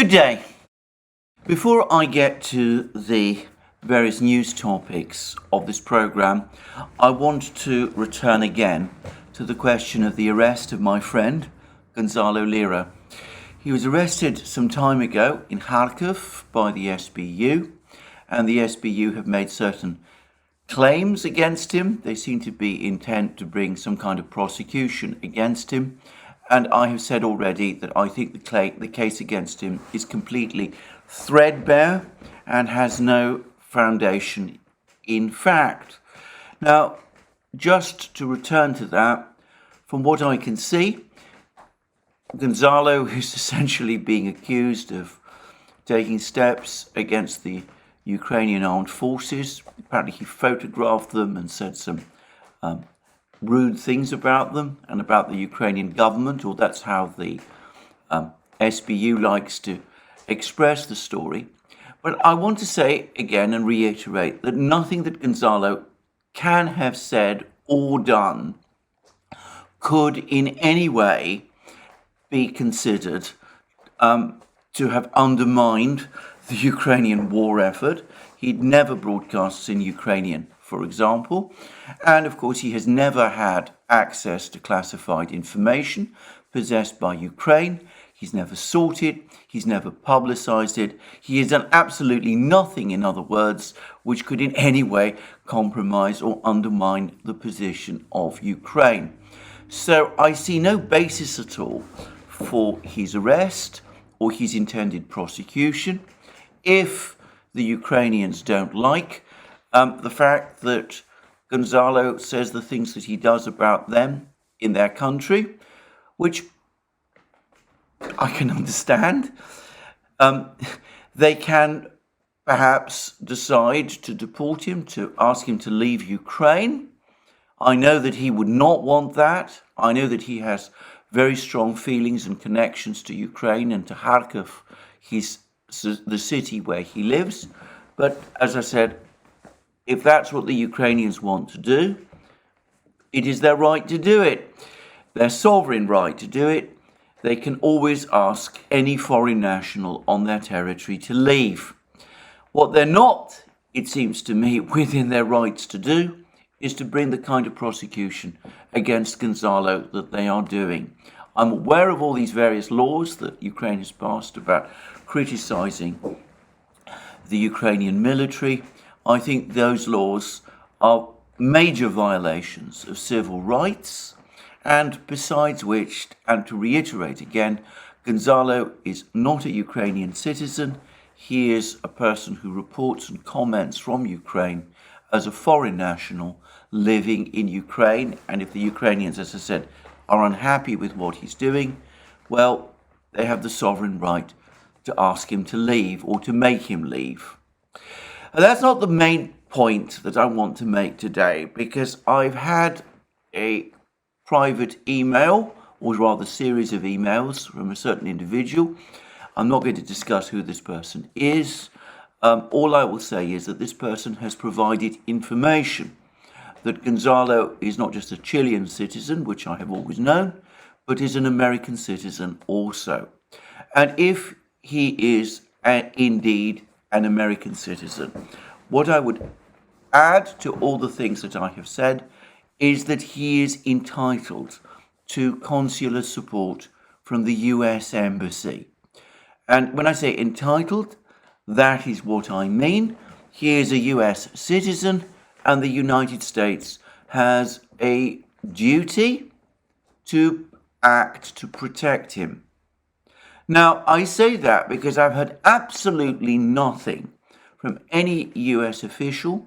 Good day. Before I get to the various news topics of this program, I want to return again to the question of the arrest of my friend, Gonzalo Lira. He was arrested some time ago in Kharkiv by the SBU, and the SBU have made certain claims against him. They seem to be intent to bring some kind of prosecution against him. And I have said already that I think the case against him is completely threadbare and has no foundation in fact. Now, just to return to that, from what I can see, Gonzalo is essentially being accused of taking steps against the Ukrainian armed forces. Apparently he photographed them and said some rude things about them and about the Ukrainian government, or that's how the SBU likes to express the story. But I want to say again and reiterate that nothing that Gonzalo can have said or done could in any way be considered to have undermined the Ukrainian war effort. He'd never broadcasts in Ukrainian, for example, and of course he has never had access to classified information possessed by Ukraine. He's never sought it, he's never publicized it. He has done absolutely nothing, in other words, which could in any way compromise or undermine the position of Ukraine. So I see no basis at all for his arrest or his intended prosecution. If the Ukrainians don't like the fact that Gonzalo says the things that he does about them in their country, which I can understand, they can perhaps decide to deport him, to ask him to leave Ukraine. I know that he would not want that. I know that he has very strong feelings and connections to Ukraine and to Kharkiv, the city where he lives. But as I said, if that's what the Ukrainians want to do, it is their right to do it, their sovereign right to do it. They can always ask any foreign national on their territory to leave. What they're not, it seems to me, within their rights to do is to bring the kind of prosecution against Gonzalo that they are doing. I'm aware of all these various laws that Ukraine has passed about criticizing the Ukrainian military. I think those laws are major violations of civil rights, and besides which, and to reiterate again, Gonzalo is not a Ukrainian citizen. He is a person who reports and comments from Ukraine as a foreign national living in Ukraine, and if the Ukrainians, as I said, are unhappy with what he's doing, well, they have the sovereign right to ask him to leave or to make him leave. And that's not the main point that I want to make today, because I've had a private email, or rather series of emails from a certain individual. I'm not going to discuss who this person is. All I will say is that this person has provided information that Gonzalo is not just a Chilean citizen, which I have always known, but is an American citizen also. And if he is indeed an American citizen, what I would add to all the things that I have said is that he is entitled to consular support from the US Embassy. And when I say entitled, that is what I mean. He is a US citizen, and the United States has a duty to act to protect him. Now, I say that because I've heard absolutely nothing from any US official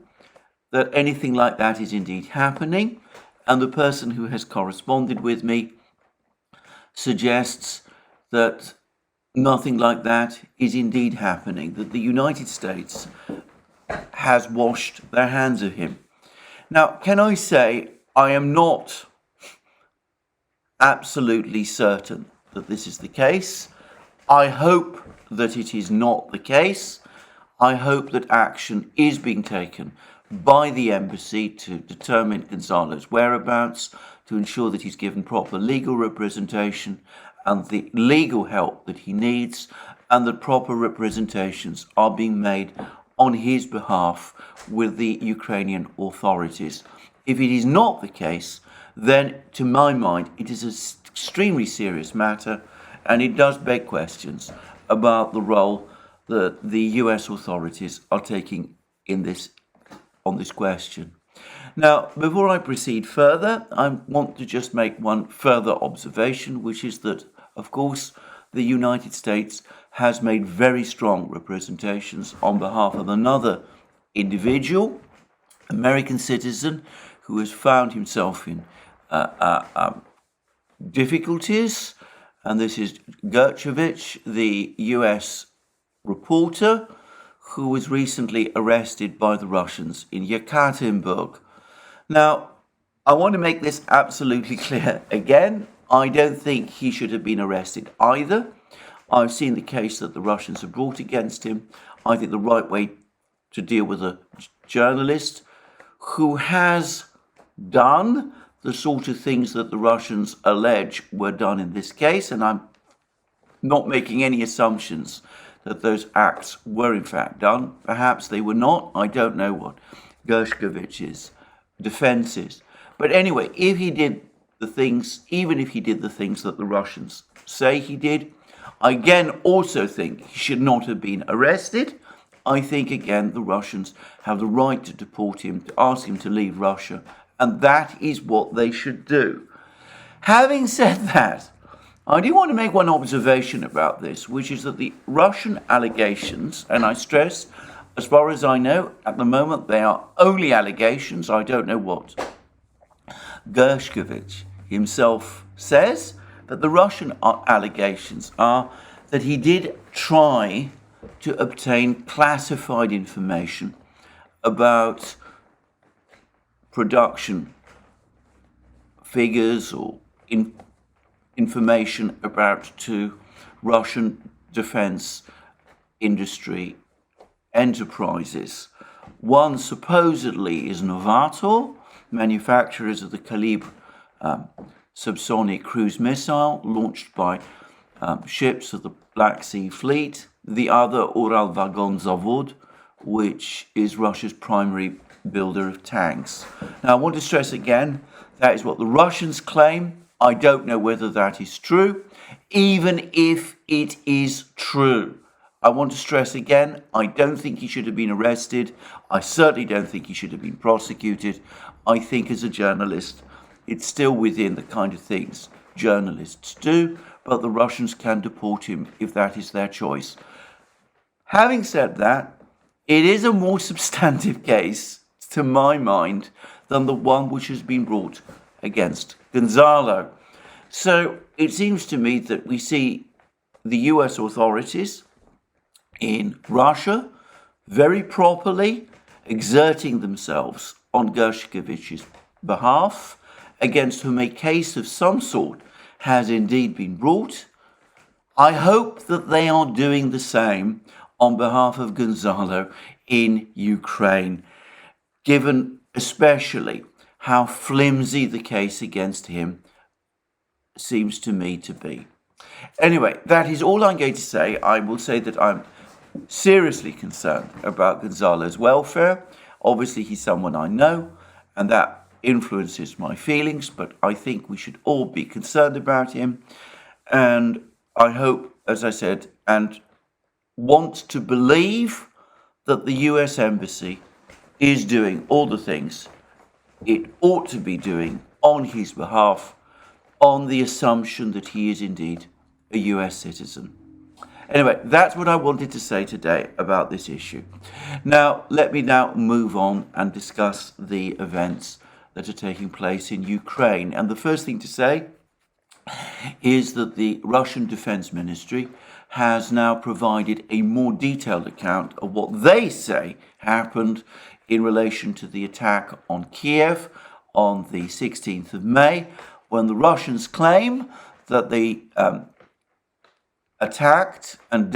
that anything like that is indeed happening, and the person who has corresponded with me suggests that nothing like that is indeed happening, that the United States has washed their hands of him. Now, can I say I am not absolutely certain that this is the case. I hope that it is not the case. I hope that action is being taken by the embassy to determine Gonzalo's whereabouts, to ensure that he's given proper legal representation and the legal help that he needs, and that proper representations are being made on his behalf with the Ukrainian authorities. If it is not the case, then to my mind, it is an extremely serious matter, and it does beg questions about the role that the US authorities are taking on this question. Now, before I proceed further, I want to just make one further observation, which is that, of course, the United States has made very strong representations on behalf of another individual, American citizen, who has found himself in difficulties, and this is Gershkovich, the US reporter, who was recently arrested by the Russians in Yekaterinburg. Now, I want to make this absolutely clear again. I don't think he should have been arrested either. I've seen the case that the Russians have brought against him. I think the right way to deal with a journalist who has done the sort of things that the Russians allege were done in this case, and I'm not making any assumptions that those acts were in fact done. Perhaps they were not. I don't know what Gershkovich's defense is. But anyway, if he did the things, even if he did the things that the Russians say he did, I again also think he should not have been arrested. I think again the Russians have the right to deport him, to ask him to leave Russia, and that is what they should do. Having said that, I do want to make one observation about this, which is that the Russian allegations, and I stress, as far as I know, at the moment they are only allegations. I don't know what Gershkovich himself says, that the Russian allegations are that he did try to obtain classified information about production figures or information about to Russian defense industry enterprises. One supposedly is Novator, manufacturers of the Kalibr subsonic cruise missile launched by ships of the Black Sea Fleet. The other, Ural Vagon Zavod, which is Russia's primary builder of tanks. Now, I want to stress again, that is what the Russians claim. I don't know whether that is true. Even if it is true, I want to stress again, I don't think he should have been arrested. I certainly don't think he should have been prosecuted. I think as a journalist, it's still within the kind of things journalists do, but the Russians can deport him if that is their choice. Having said that, it is a more substantive case, to my mind, than the one which has been brought against Gonzalo. So it seems to me that we see the US authorities in Russia very properly exerting themselves on Gershkovich's behalf, against whom a case of some sort has indeed been brought. I hope that they are doing the same on behalf of Gonzalo in Ukraine, given especially how flimsy the case against him seems to me to be. Anyway, that is all I'm going to say. I will say that I'm seriously concerned about Gonzalo's welfare. Obviously, he's someone I know, and that influences my feelings, but I think we should all be concerned about him. And I hope, as I said, and want to believe that the US Embassy is doing all the things it ought to be doing on his behalf, on the assumption that he is indeed a US citizen. Anyway, that's what I wanted to say today about this issue. Now, let me now move on and discuss the events that are taking place in Ukraine. And the first thing to say is that the Russian Defense Ministry has now provided a more detailed account of what they say happened in relation to the attack on Kiev on the 16th of May, when the Russians claim that they attacked and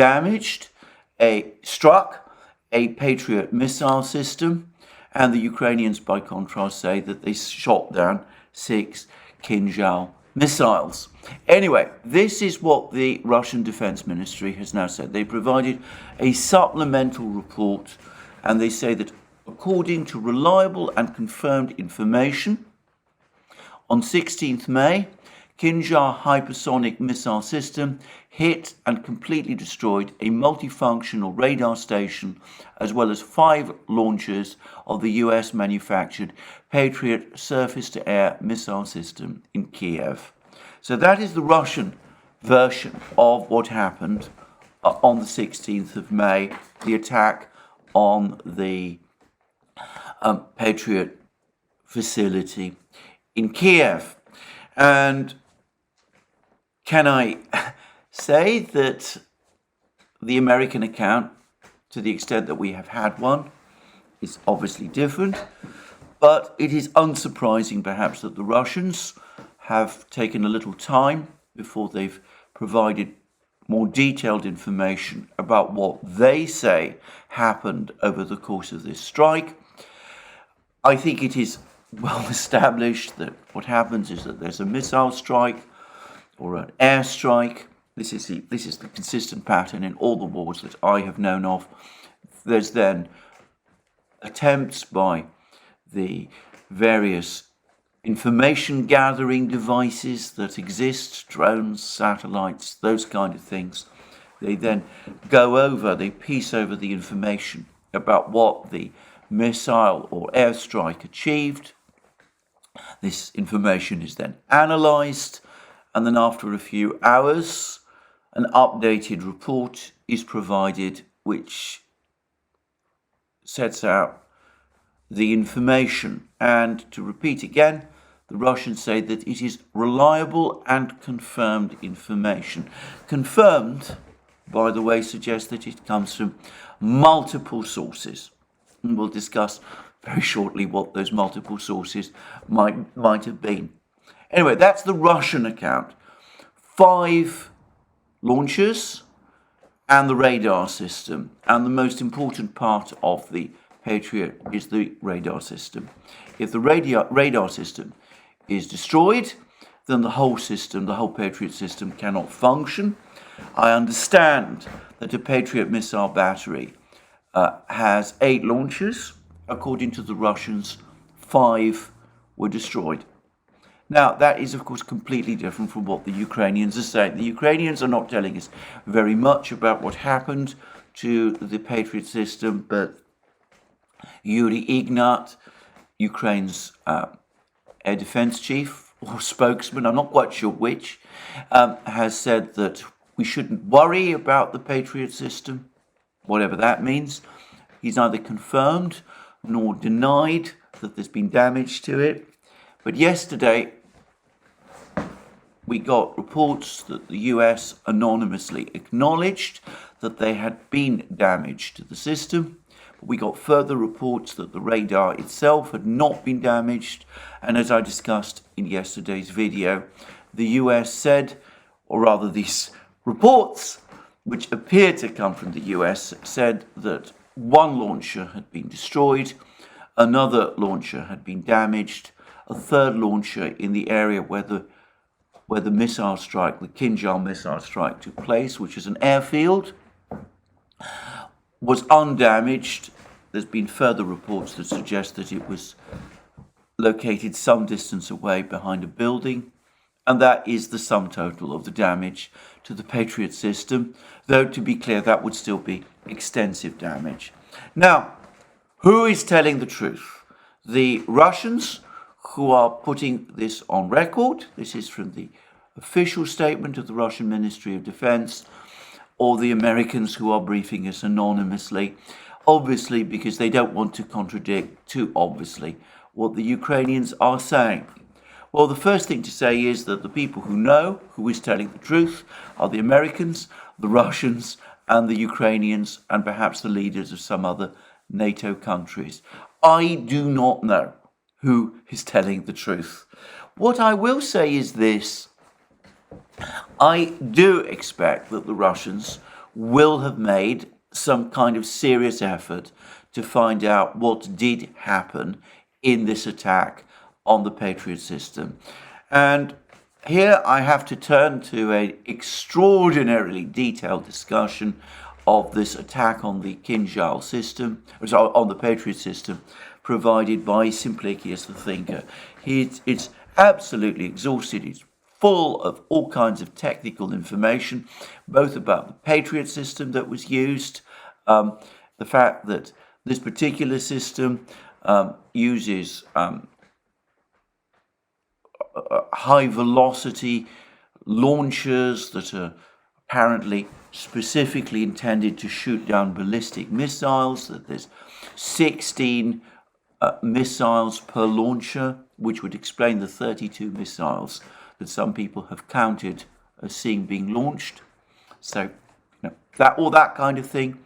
struck a Patriot missile system, and the Ukrainians, by contrast, say that they shot down 6 Kinzhal missiles. Anyway, this is what the Russian Defense Ministry has now said. They provided a supplemental report, and they say that according to reliable and confirmed information, on 16th May, Kinzhal hypersonic missile system hit and completely destroyed a multifunctional radar station, as well as 5 launchers of the US manufactured Patriot surface-to-air missile system in Kiev. So that is the Russian version of what happened on the 16th of May, the attack on the Patriot facility in Kiev. And can I say that the American account, to the extent that we have had one, is obviously different, but it is unsurprising perhaps that the Russians have taken a little time before they've provided more detailed information about what they say happened over the course of this strike. I think it is well established that what happens is that there's a missile strike or an airstrike. This is the consistent pattern in all the wars that I have known of. There's then attempts by the various information gathering devices that exist, drones, satellites, those kind of things. They then they piece over the information about what the missile or airstrike achieved. This information is then analysed, and then after a few hours, an updated report is provided which sets out the information. And to repeat again, the Russians say that it is reliable and confirmed information. Confirmed, by the way, suggests that it comes from multiple sources. And we'll discuss very shortly what those multiple sources might have been. Anyway, that's the Russian account. 5 launchers and the radar system. And the most important part of the Patriot is the radar system. If the radar system is destroyed, then the whole system, the whole Patriot system, cannot function. I understand that a Patriot missile battery has 8 launchers. According to the Russians, 5 were destroyed. Now, that is, of course, completely different from what the Ukrainians are saying. The Ukrainians are not telling us very much about what happened to the Patriot system, but Yuri Ignat, Ukraine's air defense chief or spokesman, I'm not quite sure which, has said that we shouldn't worry about the Patriot system, whatever that means. He's neither confirmed nor denied that there's been damage to it. But yesterday, we got reports that the US anonymously acknowledged that there had been damage to the system. But we got further reports that the radar itself had not been damaged. And as I discussed in yesterday's video, the US said, or rather these reports, which appeared to come from the US, said that 1 launcher had been destroyed, another launcher had been damaged, a 3rd launcher in the area where the missile strike, the Kinzhal missile strike, took place, which is an airfield, was undamaged. There's been further reports that suggest that it was located some distance away behind a building, and that is the sum total of the damage to the Patriot system, though to be clear, that would still be extensive damage. Now, who is telling the truth? The Russians, who are putting this on record. This is from the official statement of the Russian Ministry of Defense, or the Americans, who are briefing us anonymously, obviously because they don't want to contradict too obviously what the Ukrainians are saying. Well, the first thing to say is that the people who know who is telling the truth are the Americans, the Russians, and the Ukrainians, and perhaps the leaders of some other NATO countries. I do not know who is telling the truth. What I will say is this: I do expect that the Russians will have made some kind of serious effort to find out what did happen in this attack on the Patriot system. And Here I have to turn to an extraordinarily detailed discussion of this attack on the Kinjal system, on the Patriot system, provided by Simplicius the Thinker. It's absolutely exhausted. It's full of all kinds of technical information, both about the Patriot system that was used, the fact that this particular system uses high velocity launchers that are apparently specifically intended to shoot down ballistic missiles, that there's 16 missiles per launcher, which would explain the 32 missiles that some people have counted as seeing being launched. So, that kind of thing.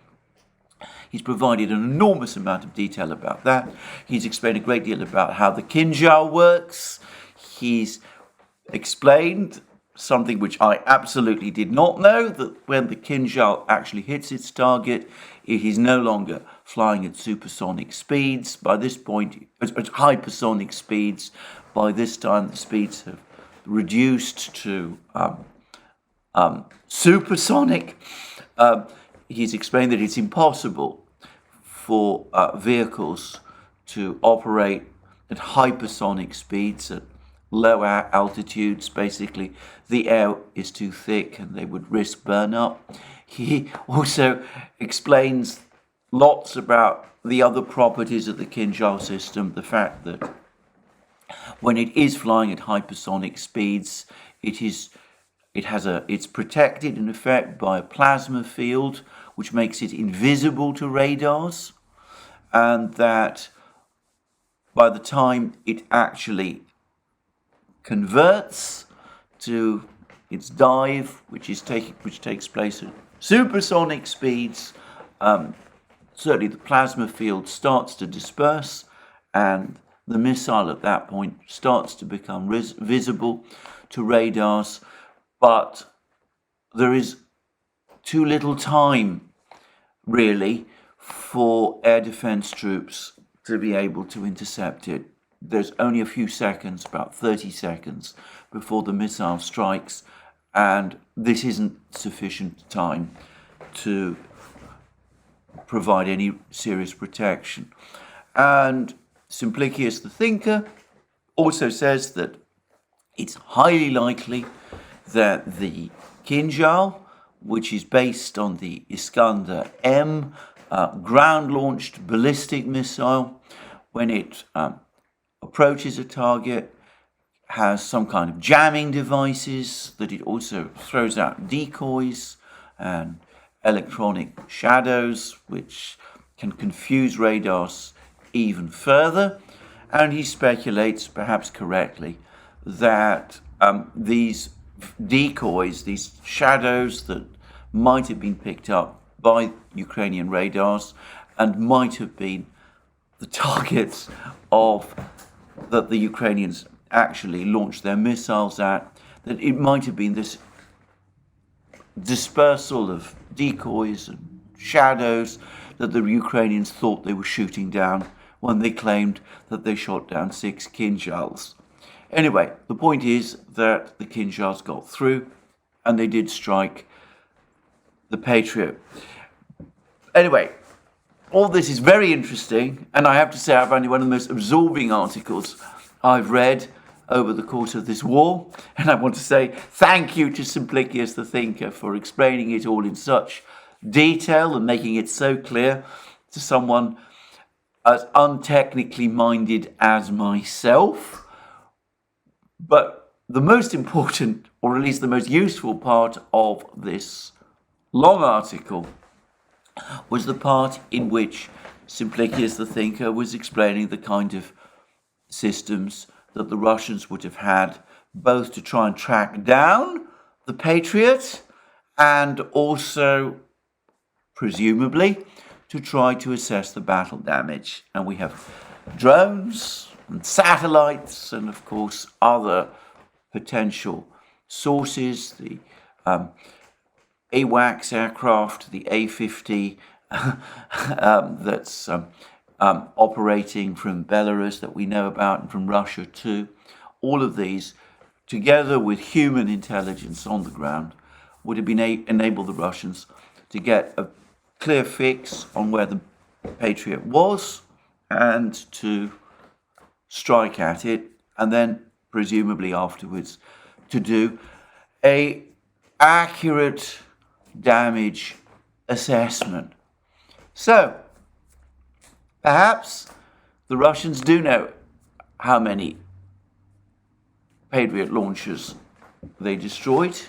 He's provided an enormous amount of detail about that. He's explained a great deal about how the Kinjal works. He's explained something which I absolutely did not know, that when the Kinjal actually hits its target, it is no longer flying at supersonic speeds. By this point, at hypersonic speeds. By this time, the speeds have reduced to supersonic. He's explained that it's impossible for vehicles to operate at hypersonic speeds at low altitudes. Basically, the air is too thick and they would risk burn-up. He also explains lots about the other properties of the Kinjal system, the fact that when it is flying at hypersonic speeds, it's protected in effect by a plasma field which makes it invisible to radars, and that by the time it actually converts to its dive, which takes place at supersonic speeds, certainly the plasma field starts to disperse, and the missile at that point starts to become visible to radars, but there is too little time, really, for air defense troops to be able to intercept it. There's only a few seconds, about 30 seconds, before the missile strikes, and this isn't sufficient time to provide any serious protection. And Simplicius the Thinker also says that it's highly likely that the Kinjal, which is based on the Iskander-M ground-launched ballistic missile, when it approaches a target, has some kind of jamming devices, that it also throws out decoys and electronic shadows, which can confuse radars even further. And he speculates, perhaps correctly, that these decoys, these shadows that might have been picked up by Ukrainian radars and might have been the targets that the Ukrainians actually launched their missiles at, that it might have been this dispersal of decoys and shadows that the Ukrainians thought they were shooting down when they claimed that they shot down 6 Kinjals. Anyway, the point is that the Kinjals got through and they did strike the Patriot. Anyway, all this is very interesting, and I have to say I find it one of the most absorbing articles I've read over the course of this war, and I want to say thank you to Simplicius the Thinker for explaining it all in such detail and making it so clear to someone as untechnically minded as myself. But the most important, or at least the most useful part of this long article was the part in which Simplicius the Thinker was explaining the kind of systems that the Russians would have had, both to try and track down the Patriot and also, presumably, to try to assess the battle damage. And we have drones and satellites and, of course, other potential sources, the AWACS aircraft, the A-50 that's operating from Belarus that we know about, and from Russia too. All of these together with human intelligence on the ground, would have been enabled the Russians to get a clear fix on where the Patriot was and to strike at it, and then presumably afterwards to do a accurate damage assessment. So perhaps the Russians do know how many Patriot launchers they destroyed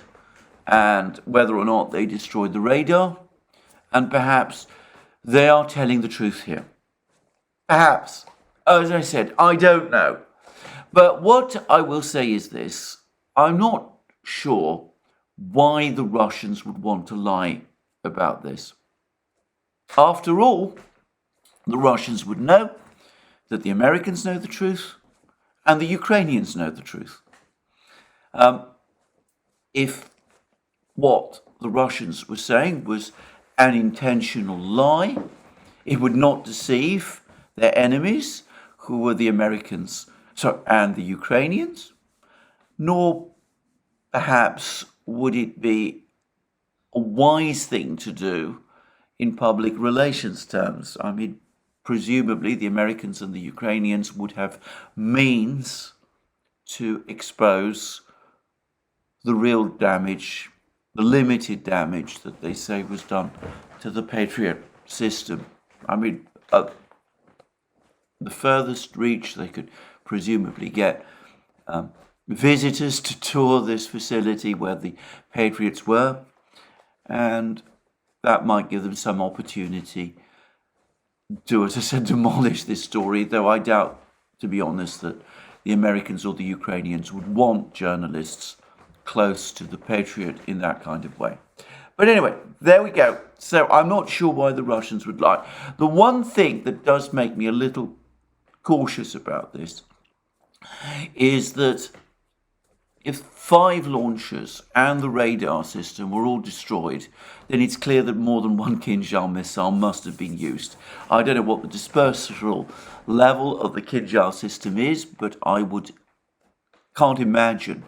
and whether or not they destroyed the radar, and perhaps they are telling the truth here. Perhaps. As I said, I don't know. But what I will say is this: I'm not sure why the Russians would want to lie about this. After all, the Russians would know that the Americans know the truth and the Ukrainians know the truth. If what the Russians were saying was an intentional lie, it would not deceive their enemies, who were the Americans and the Ukrainians, nor perhaps would it be a wise thing to do in public relations terms. I mean, presumably the Americans and the Ukrainians would have means to expose the real damage, the limited damage that they say was done to the Patriot system. I mean, the furthest reach they could presumably get visitors to tour this facility where the Patriots were, and that might give them some opportunity to, as I said, demolish this story, though I doubt, to be honest, that the Americans or the Ukrainians would want journalists close to the Patriot in that kind of way. But anyway, there we go. So I'm not sure why the Russians would lie. The one thing that does make me a little cautious about this is that if 5 launchers and the radar system were all destroyed, then it's clear that more than one Kinzhal missile must have been used. I don't know what the dispersal level of the Kinzhal system is, but I can't imagine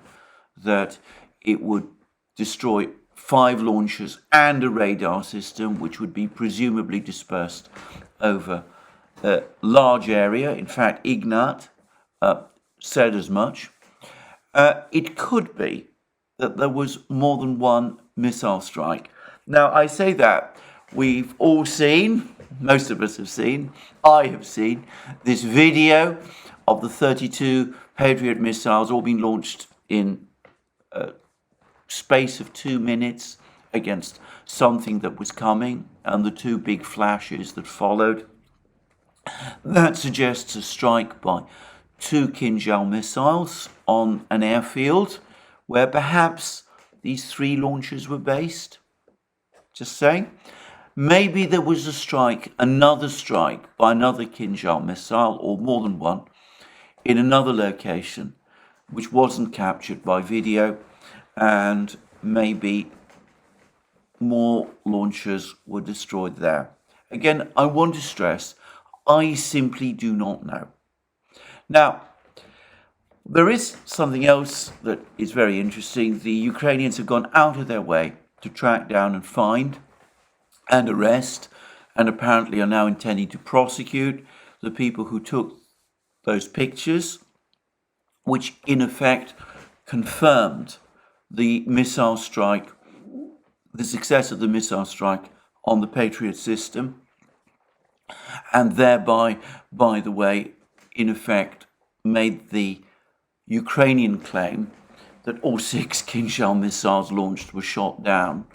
that it would destroy 5 launchers and a radar system, which would be presumably dispersed over a large area. In fact, Ignat said as much. It could be that there was more than one missile strike. Now, I say that we've all seen, most of us have seen, I have seen this video of the 32 Patriot missiles all being launched in a space of 2 minutes against something that was coming, and the 2 big flashes that followed. That suggests a strike by 2 Kinzhal missiles on an airfield where perhaps these 3 launchers were based. Just saying. Maybe there was a strike, another strike by another Kinzhal missile, or more than one, in another location, which wasn't captured by video, and maybe more launchers were destroyed there. Again, I want to stress, I simply do not know. Now, there is something else that is very interesting. The Ukrainians have gone out of their way to track down and find and arrest, and apparently are now intending to prosecute the people who took those pictures, which in effect confirmed the missile strike, the success of the missile strike on the Patriot system, and thereby, by the way, in effect made the Ukrainian claim that all 6 Kinzhal missiles launched were shot down.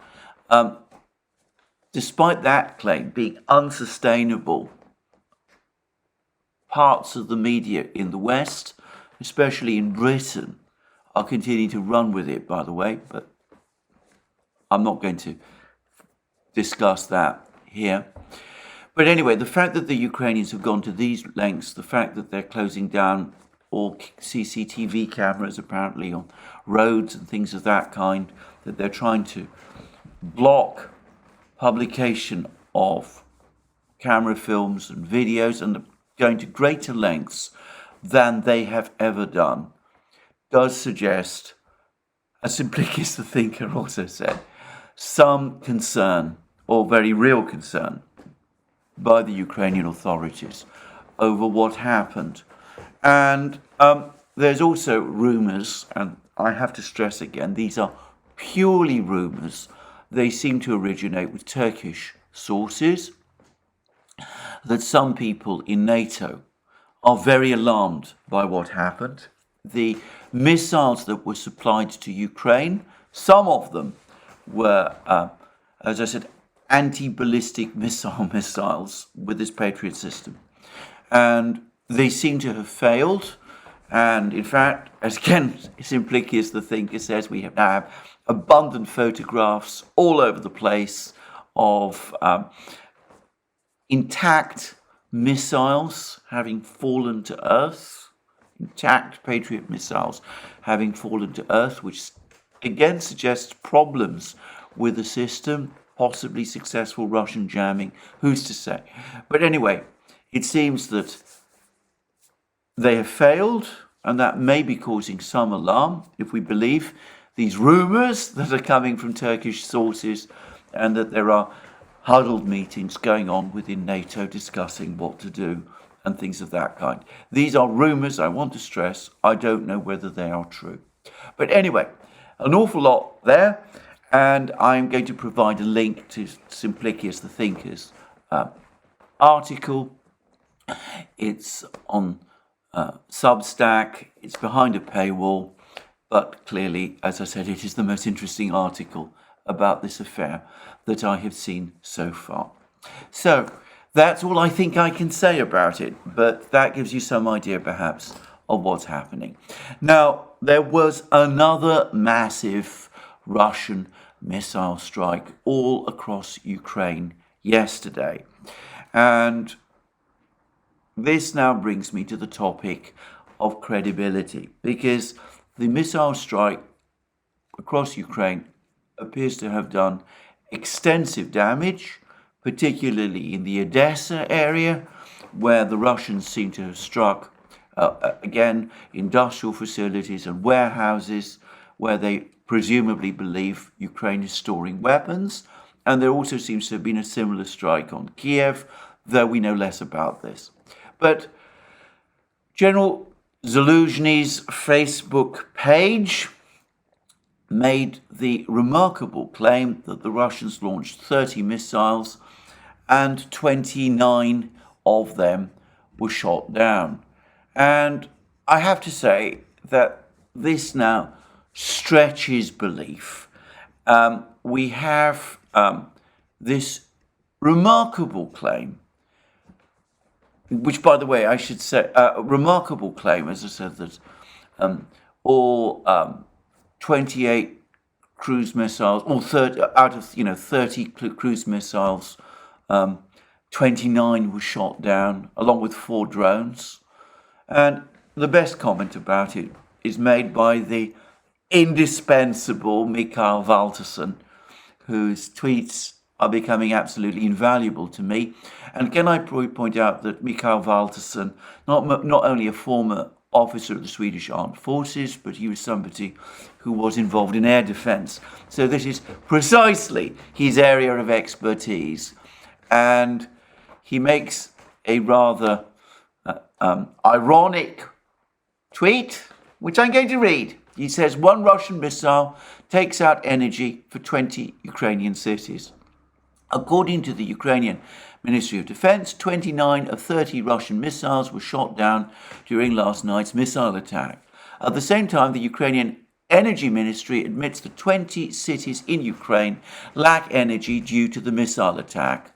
Despite that claim being unsustainable, parts of the media in the West, especially in Britain, are continuing to run with it, by the way, but I'm not going to discuss that here. But anyway, the fact that the Ukrainians have gone to these lengths, the fact that they're closing down all CCTV cameras apparently on roads and things of that kind, that they're trying to block publication of camera films and videos, and going to greater lengths than they have ever done, does suggest, as Simplicus the thinker also said, some concern, or very real concern, by the Ukrainian authorities over what happened. And there's also rumours, and I have to stress again, these are purely rumours. They seem to originate with Turkish sources, that some people in NATO are very alarmed by what happened. The missiles that were supplied to Ukraine, some of them were, as I said, anti-ballistic missiles with this Patriot system. And they seem to have failed. And in fact, as again, Simplicus the thinker says, we now have abundant photographs all over the place of intact missiles having fallen to earth, intact Patriot missiles having fallen to earth, which again suggests problems with the system, possibly successful Russian jamming, who's to say. But anyway, it seems that they have failed, and that may be causing some alarm if we believe these rumours that are coming from Turkish sources, and that there are huddled meetings going on within NATO discussing what to do and things of that kind. These are rumours, I want to stress. I don't know whether they are true. But anyway, an awful lot there, and I'm going to provide a link to Simplicus the thinker's article. It's on Substack. It's behind a paywall, but clearly, as I said, it is the most interesting article about this affair that I have seen so far. So that's all I think I can say about it, but that gives you some idea perhaps of what's happening. Now, there was another massive Russian missile strike all across Ukraine yesterday. And this now brings me to the topic of credibility, because the missile strike across Ukraine appears to have done extensive damage, particularly in the Odessa area, where the Russians seem to have struck, again, industrial facilities and warehouses, where they presumably believe Ukraine is storing weapons. And there also seems to have been a similar strike on Kiev, though we know less about this. But General Zaluzhny's Facebook page made the remarkable claim that the Russians launched 30 missiles and 29 of them were shot down. And I have to say that this now stretches belief. We have this remarkable claim, which, by the way, I should say, remarkable claim, as I said, that all 28 cruise missiles, or 30, out of 30 cruise missiles, 29 were shot down, along with 4 drones. And the best comment about it is made by the indispensable Mikhail Valterson, whose tweets are becoming absolutely invaluable to me. And can I point out that Mikhail Valterson, not only a former officer of the Swedish Armed Forces, but he was somebody who was involved in air defense. So this is precisely his area of expertise. And he makes a rather ironic tweet, which I'm going to read. He says, one Russian missile takes out energy for 20 Ukrainian cities. According to the Ukrainian Ministry of Defense, 29 of 30 Russian missiles were shot down during last night's missile attack. At the same time, the Ukrainian Energy Ministry admits that 20 cities in Ukraine lack energy due to the missile attack.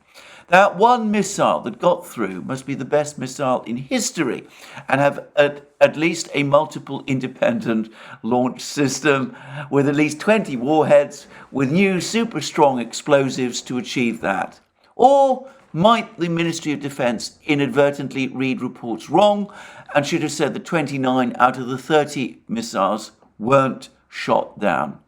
That one missile that got through must be the best missile in history and have at least a multiple independent launch system with at least 20 warheads with new super strong explosives to achieve that. Or might the Ministry of Defense inadvertently read reports wrong and should have said that 29 out of the 30 missiles weren't shot down?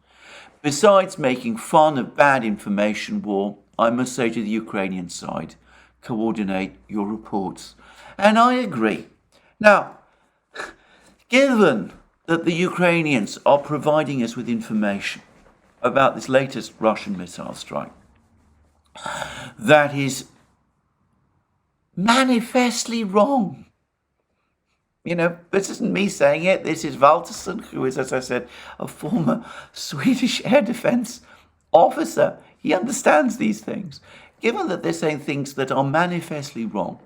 Besides making fun of bad information war, I must say to the Ukrainian side, coordinate your reports. And I agree. Now, given that the Ukrainians are providing us with information about this latest Russian missile strike that is manifestly wrong. You know, this isn't me saying it. This is Valterson, who is, as I said, a former Swedish air defense officer. He understands these things. Given that they're saying things that are manifestly wrong,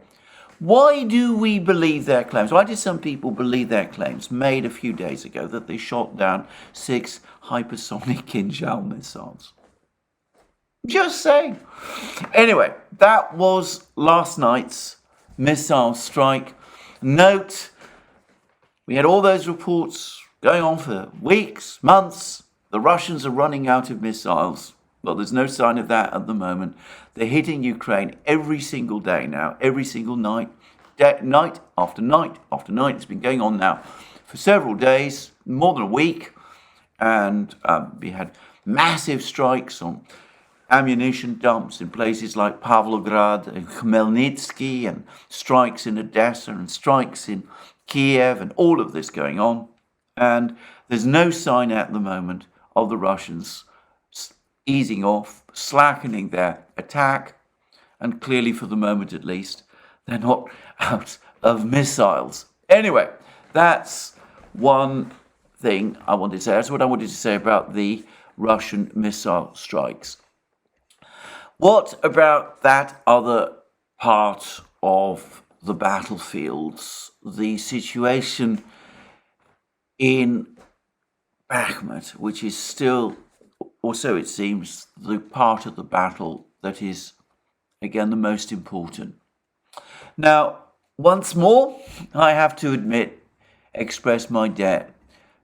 why do we believe their claims? Why do some people believe their claims made a few days ago that they shot down 6 hypersonic Kinjal missiles? Just saying. Anyway, that was last night's missile strike. Note, we had all those reports going on for weeks, months. The Russians are running out of missiles. Well, there's no sign of that at the moment. They're hitting Ukraine every single day now, every single night, night after night after night. It's been going on now for several days, more than a week. And we had massive strikes on ammunition dumps in places like Pavlograd and Khmelnytsky, and strikes in Odessa and strikes in Kiev, and all of this going on. And there's no sign at the moment of the Russians easing off, slackening their attack, and clearly for the moment at least, they're not out of missiles. Anyway, that's one thing I wanted to say. That's what I wanted to say about the Russian missile strikes. What about that other part of the battlefields, the situation in Bakhmut, which is still, or so it seems, the part of the battle that is, again, the most important? Now, once more, I have to express my debt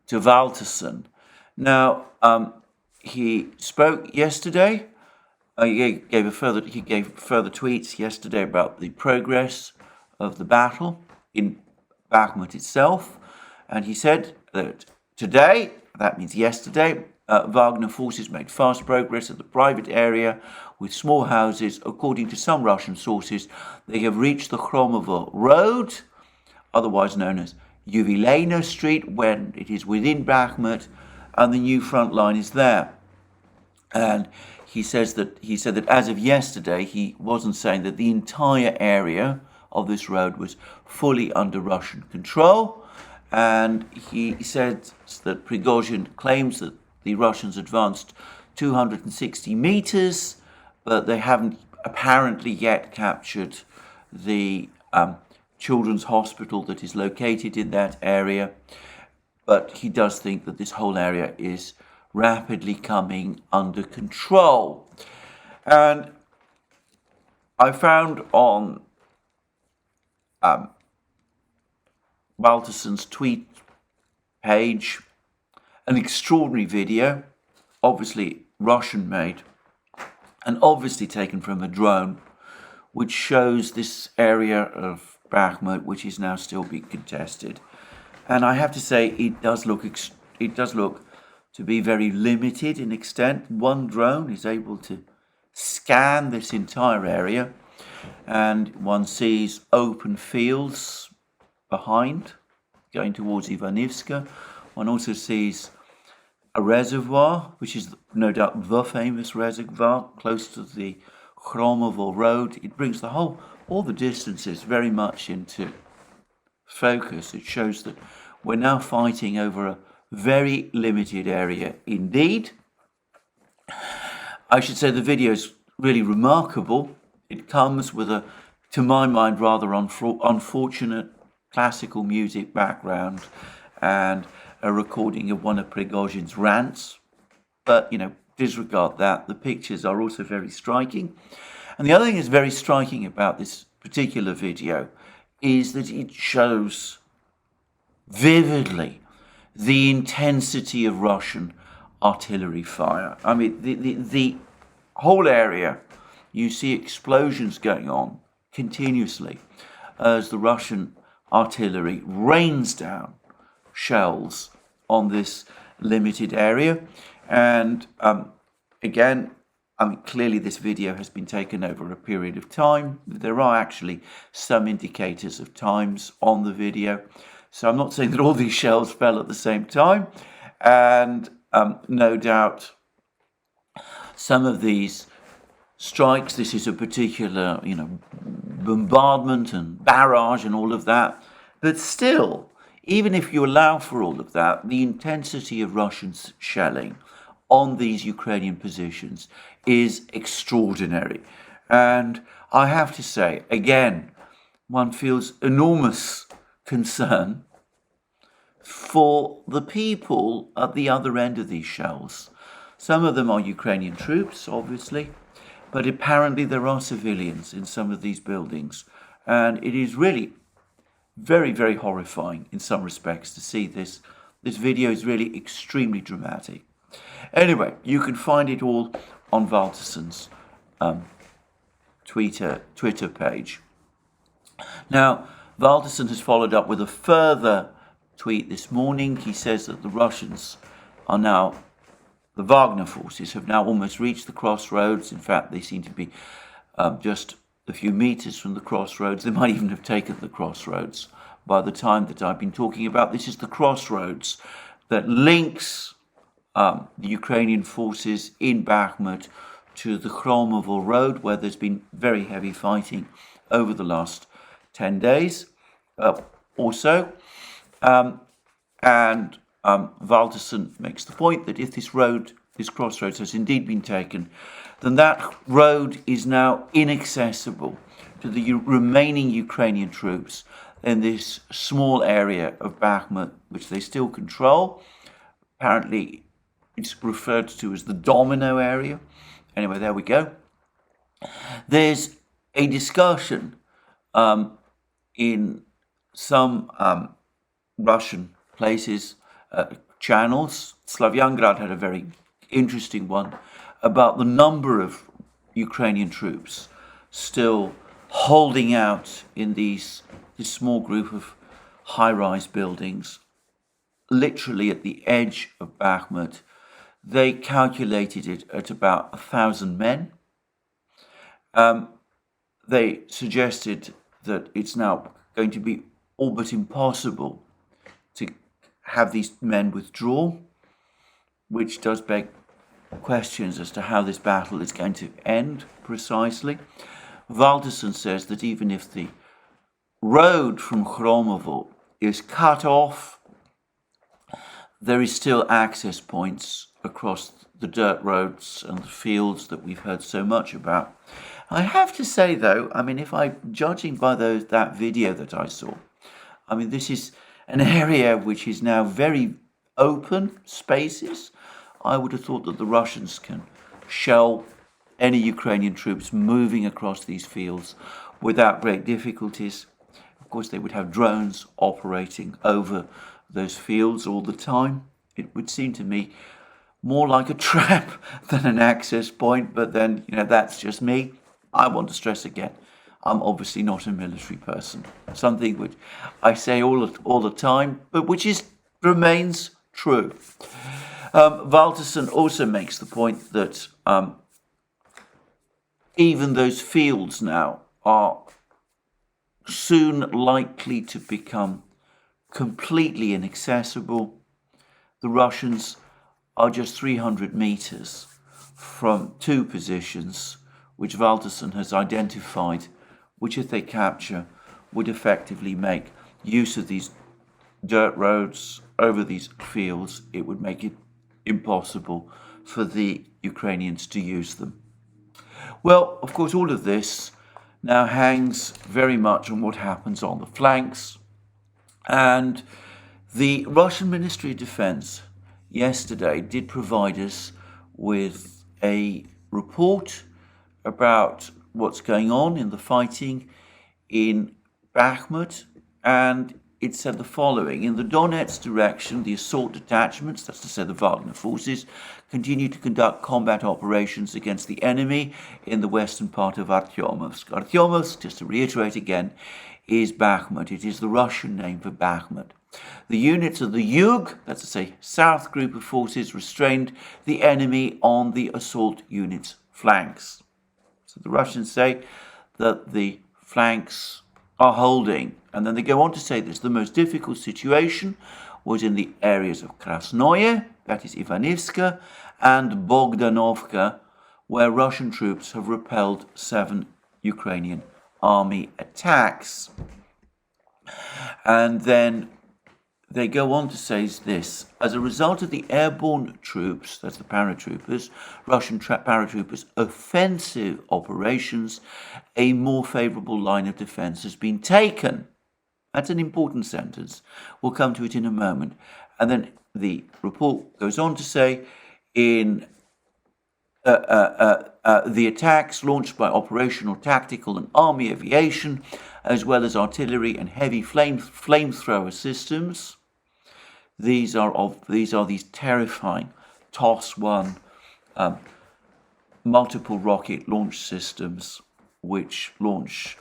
to Valterson. Now, he spoke yesterday. He gave further tweets yesterday about the progress of the battle in Bakhmut itself, and he said that today, that means yesterday, Wagner forces made fast progress at the private area with small houses. According to some Russian sources, they have reached the Khromovo Road, otherwise known as Yuvileyno Street, when it is within Bakhmut, and the new front line is there. And he said that as of yesterday, he wasn't saying that the entire area of this road was fully under Russian control. And he said that Prigozhin claims that the Russians advanced 260 meters, but they haven't apparently yet captured the children's hospital that is located in that area. But he does think that this whole area is rapidly coming under control. And I found on Valterson's tweet page an extraordinary video, obviously Russian made and obviously taken from a drone, which shows this area of Bakhmut, which is now still being contested. And I have to say, it does look to be very limited in extent. One drone is able to scan this entire area, and one sees open fields behind, going towards Ivanivska. One also sees a reservoir, which is no doubt the famous reservoir close to the Khromovo Road. It brings all the distances very much into focus. It shows that we're now fighting over a very limited area indeed. I should say the video is really remarkable. It comes with a, to my mind, rather unfortunate classical music background and a recording of one of Prigozhin's rants. But, disregard that. The pictures are also very striking. And the other thing that's very striking about this particular video is that it shows vividly the intensity of Russian artillery fire. I mean, the whole area, you see explosions going on continuously as the Russian artillery rains down shells on this limited area. And again, clearly this video has been taken over a period of time. There are actually some indicators of times on the video. So I'm not saying that all these shells fell at the same time. And no doubt some of these strikes, this is a particular, bombardment and barrage and all of that. But still, even if you allow for all of that, the intensity of Russian shelling on these Ukrainian positions is extraordinary. And I have to say, again, one feels enormous concern for the people at the other end of these shells. Some of them are Ukrainian troops, obviously, but apparently there are civilians in some of these buildings. And it is really very, very horrifying in some respects to see this. This video is really extremely dramatic. Anyway, you can find it all on Valtersen's Twitter page. Now, Valtersen has followed up with a further tweet this morning. He says that the Russians are now, the Wagner forces have now almost reached the crossroads. In fact, they seem to be just a few meters from the crossroads. They might even have taken the crossroads by the time that I've been talking about. This is the crossroads that links the Ukrainian forces in Bakhmut to the Khromovo road, where there's been very heavy fighting over the last 10 days or so. Valtersen makes the point that if this crossroads has indeed been taken, then that road is now inaccessible to the remaining Ukrainian troops in this small area of Bakhmut, which they still control. Apparently, it's referred to as the domino area. Anyway, there we go. There's a discussion in some Russian places, channels. Slavyangrad had a very interesting one about the number of Ukrainian troops still holding out in this small group of high-rise buildings, literally at the edge of Bakhmut. They calculated it at about 1,000 men. They suggested that it's now going to be all but impossible to have these men withdraw, which does beg questions as to how this battle is going to end precisely. Valtersen says that even if the road from Khromovo is cut off, there is still access points across the dirt roads and the fields that we've heard so much about. I have to say, though, judging by that video that I saw, this is an area which is now very open spaces. I would have thought that the Russians can shell any Ukrainian troops moving across these fields without great difficulties. Of course, they would have drones operating over those fields all the time. It would seem to me more like a trap than an access point, but then, that's just me. I want to stress again, I'm obviously not a military person. Something which I say all the time, but which remains true. Valtersen also makes the point that even those fields now are soon likely to become completely inaccessible. The Russians are just 300 meters from two positions which Valtersen has identified, which if they capture would effectively make use of these dirt roads over these fields. It would make it impossible for the Ukrainians to use them. Well, of course, all of this now hangs very much on what happens on the flanks. And the Russian Ministry of Defense yesterday did provide us with a report about what's going on in the fighting in Bakhmut, and it said the following: in the Donetsk direction, the assault detachments, that's to say the Wagner forces, continue to conduct combat operations against the enemy in the western part of Artyomovsk. Artyomovsk, just to reiterate again, is Bakhmut. It is the Russian name for Bakhmut. The units of the Yug, that's to say south group of forces, restrained the enemy on the assault units' flanks. So the Russians say that the flanks are holding. And then they go on to say this: the most difficult situation was in the areas of Krasnoye, that is Ivanivska, and Bogdanovka, where Russian troops have repelled 7 Ukrainian army attacks. And then they go on to say this: as a result of the airborne troops, that's the paratroopers, Russian paratroopers' offensive operations, a more favourable line of defence has been taken. That's an important sentence. We'll come to it in a moment. And then the report goes on to say, in the attacks launched by operational, tactical and army aviation, as well as artillery and heavy flamethrower systems. These are these terrifying TOS-1 multiple rocket launch systems, which launch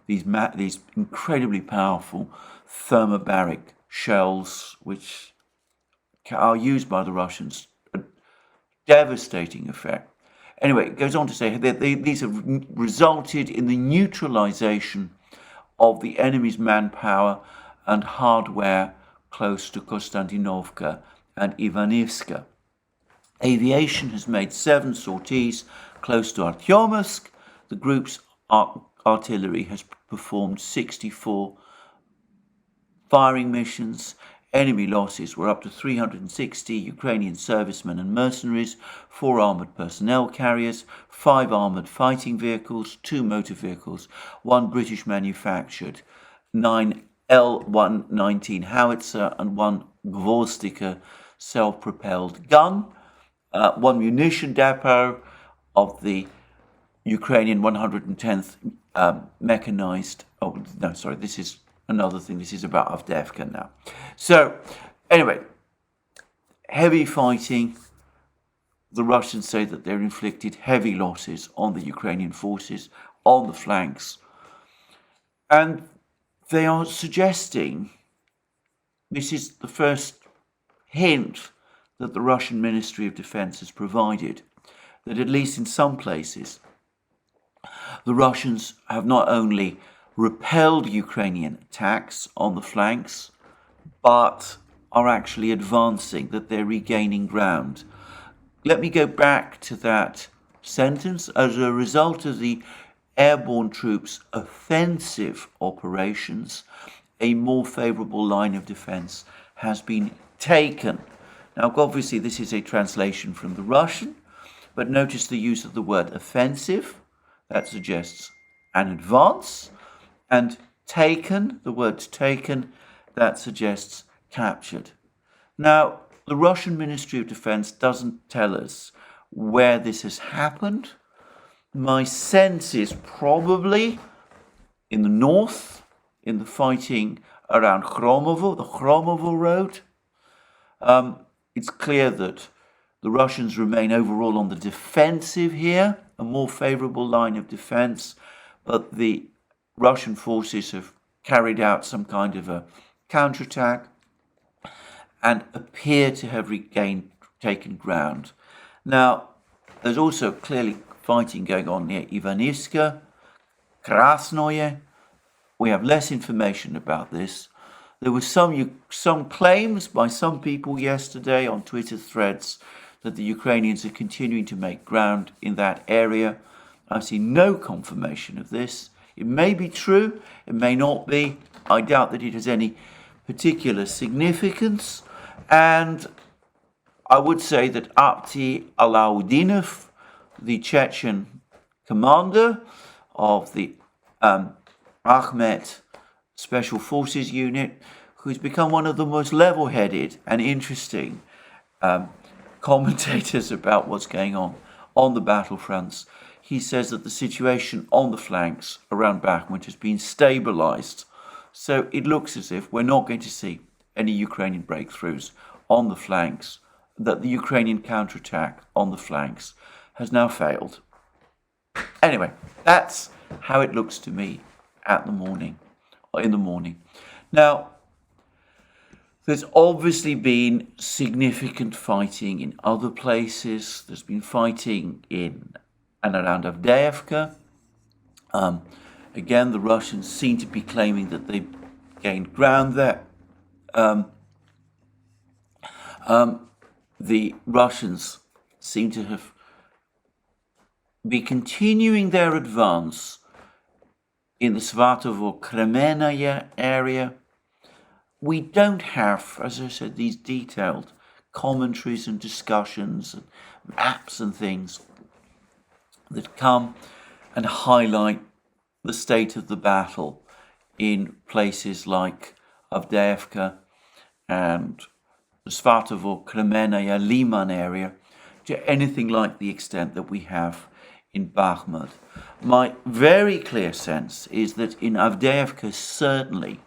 these incredibly powerful thermobaric shells, which are used by the Russians. A devastating effect. Anyway, it goes on to say that these have resulted in the neutralization of the enemy's manpower and hardware close to Konstantinovka and Ivanivska. Aviation has made 7 sorties close to Artyomovsk. The group's artillery has performed 64 firing missions. Enemy losses were up to 360 Ukrainian servicemen and mercenaries, 4 armoured personnel carriers, 5 armoured fighting vehicles, 2 motor vehicles, 1 British manufactured 9 L-119 howitzer and 1 Gvozdika self-propelled gun, 1 munition depot of the Ukrainian 110th mechanized. Oh no, sorry, this is another thing. This is about Avdiivka now. So anyway, heavy fighting. The Russians say that they're inflicted heavy losses on the Ukrainian forces on the flanks, and they are suggesting, this is the first hint that the Russian Ministry of Defense has provided, that at least in some places the Russians have not only repelled Ukrainian attacks on the flanks, but are actually advancing, that they're regaining ground. Let me go back to that sentence. As a result of the airborne troops' offensive operations, a more favourable line of defence has been taken. Now, obviously, this is a translation from the Russian, but notice the use of the word offensive. That suggests an advance. And taken, the word taken, that suggests captured. Now, the Russian Ministry of Defense doesn't tell us where this has happened. My sense is probably in the north, in the fighting around Khromovo, the Khromovo road. It's clear that the Russians remain overall on the defensive here, a more favourable line of defence, but the Russian forces have carried out some kind of a counterattack and appear to have taken ground. Now, there's also clearly fighting going on near Ivanivska, Krasnoye. We have less information about this. There were some claims by some people yesterday on Twitter threads that the Ukrainians are continuing to make ground in that area. I see no confirmation of this. It may be true, it may not be. I doubt that it has any particular significance. And I would say that Abti Alaudinov, the Chechen commander of the Bakhmut Special Forces Unit, who's become one of the most level-headed and interesting commentators about what's going on the battlefronts. He says that the situation on the flanks around Bakhmut has been stabilized. So it looks as if we're not going to see any Ukrainian breakthroughs on the flanks, that the Ukrainian counterattack on the flanks has now failed. Anyway, that's how it looks to me in the morning. Now, there's obviously been significant fighting in other places. There's been fighting in and around Avdiivka. Again, the Russians seem to be claiming that they've gained ground there. The Russians seem to have be continuing their advance in the Svatovo-Kremenaya area. We don't have, as I said, these detailed commentaries and discussions and maps and things that come and highlight the state of the battle in places like Avdiivka and the Svatovo-Kremenaya Liman area to anything like the extent that we have in Bakhmut. My very clear sense is that in Avdiivka, certainly,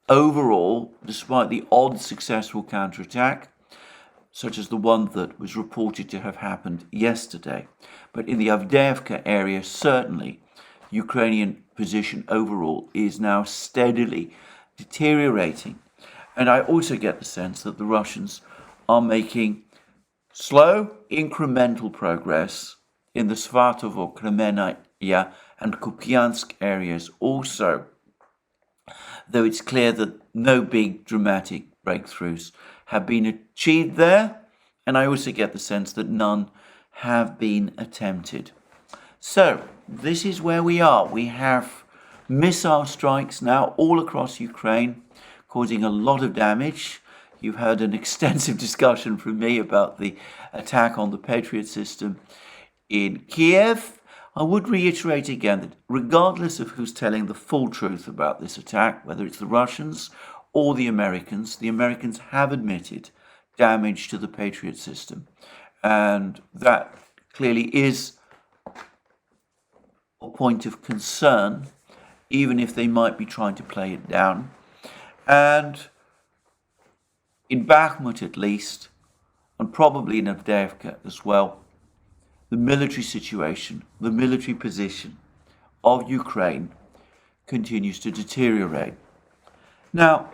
overall, despite the odd successful counterattack, such as the one that was reported to have happened yesterday, but in the Avdiivka area, certainly, Ukrainian position overall is now steadily deteriorating. And I also get the sense that the Russians are making slow, incremental progress in the Svatovo, Kremenaya and Kupiansk areas also, though it's clear that no big dramatic breakthroughs have been achieved there, and I also get the sense that none have been attempted. So, this is where we are. We have missile strikes now all across Ukraine, causing a lot of damage. You've heard an extensive discussion from me about the attack on the Patriot system in Kiev. I would reiterate again that regardless of who's telling the full truth about this attack, whether it's the Russians or the Americans have admitted damage to the Patriot system. And that clearly is a point of concern, even if they might be trying to play it down. And in Bakhmut at least, and probably in Avdiivka as well, the military situation, the military position of Ukraine continues to deteriorate. Now,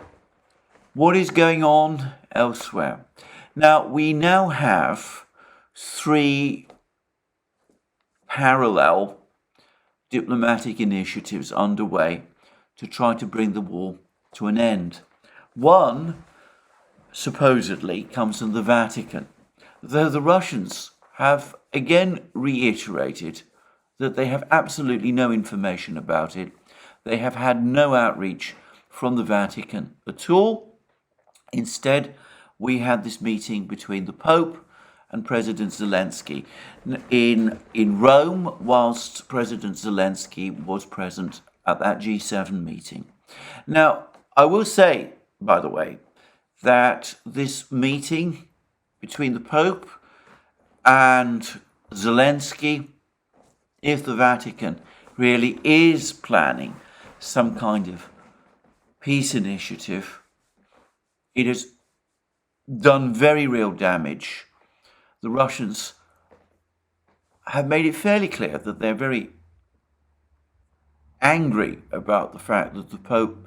what is going on elsewhere? Now, we now have 3 parallel diplomatic initiatives underway to try to bring the war to an end. One, supposedly, comes from the Vatican, though the Russians have again reiterated that they have absolutely no information about it. They have had no outreach from the Vatican at all. Instead, we had this meeting between the Pope and President Zelensky in Rome, whilst President Zelensky was present at that G7 meeting. Now, I will say, by the way, that this meeting between the Pope and Zelensky, if the Vatican really is planning some kind of peace initiative, it has done very real damage. The Russians have made it fairly clear that they're very angry about the fact that the Pope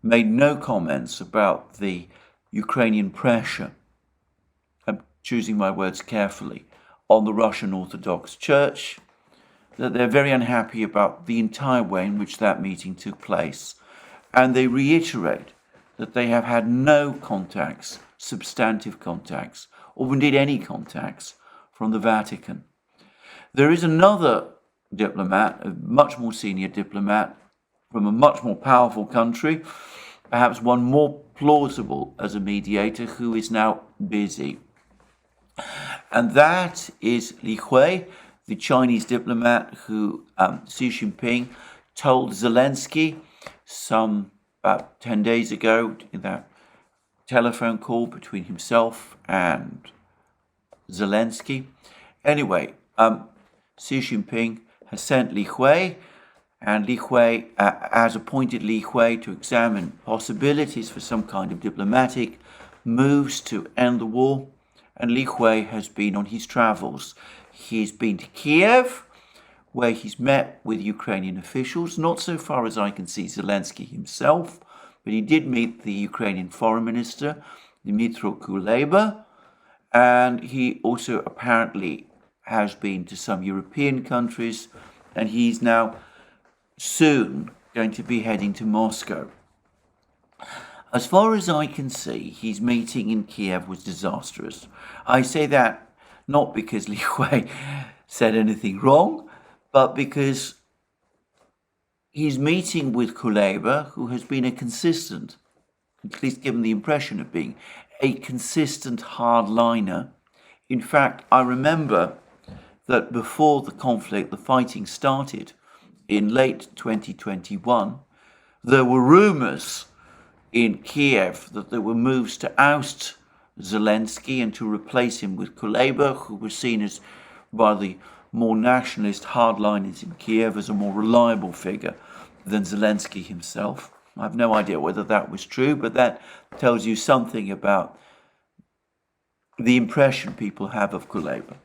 made no comments about the Ukrainian pressure, I'm choosing my words carefully, on the Russian Orthodox Church, that they're very unhappy about the entire way in which that meeting took place. And they reiterate that they have had no contacts, substantive contacts, or indeed any contacts from the Vatican. There is another diplomat, a much more senior diplomat, from a much more powerful country, perhaps one more plausible as a mediator, who is now busy. And that is Li Hui, the Chinese diplomat who Xi Jinping told Zelensky about 10 days ago in that telephone call between himself and Zelensky. Anyway, Xi Jinping has sent Li Hui, and Li Hui has appointed Li Hui to examine possibilities for some kind of diplomatic moves to end the war. And Li Hui has been on his travels. He's been to Kiev, where he's met with Ukrainian officials, not so far as I can see Zelensky himself, but he did meet the Ukrainian foreign minister, Dmytro Kuleba, and he also apparently has been to some European countries, and he's now soon going to be heading to Moscow. As far as I can see, his meeting in Kiev was disastrous. I say that not because Li Hui said anything wrong, but because his meeting with Kuleba, who has been a consistent, at least given the impression of being, a consistent hardliner. In fact, I remember that before the conflict, the fighting started in late 2021, there were rumors in Kiev that there were moves to oust Zelensky and to replace him with Kuleba, who was seen as, by the more nationalist hardliners in Kiev, as a more reliable figure than Zelensky himself. I have no idea whether that was true, but that tells you something about the impression people have of Kuleba.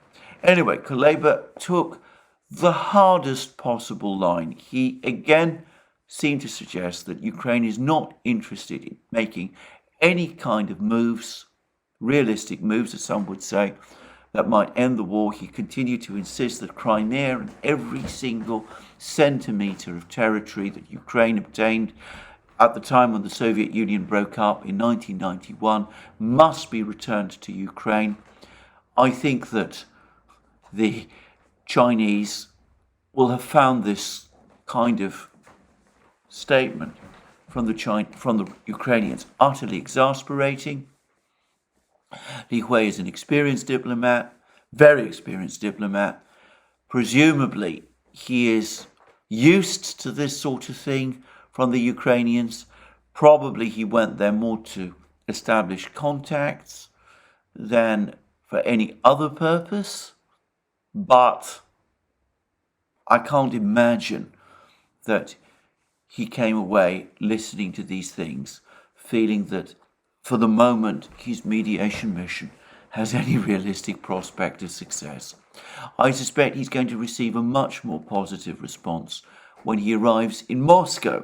Anyway, Kuleba took the hardest possible line. He again seemed to suggest that Ukraine is not interested in making any kind of moves, realistic moves, as some would say, that might end the war. He continued to insist that Crimea and every single centimetre of territory that Ukraine obtained at the time when the Soviet Union broke up in 1991 must be returned to Ukraine. I think that the Chinese will have found this kind of statement from the Ukrainians utterly exasperating. Li Hui is an experienced diplomat, very experienced diplomat. Presumably, he is used to this sort of thing from the Ukrainians. Probably he went there more to establish contacts than for any other purpose. But I can't imagine that he came away listening to these things, feeling that for the moment his mediation mission has any realistic prospect of success. I suspect he's going to receive a much more positive response when he arrives in Moscow.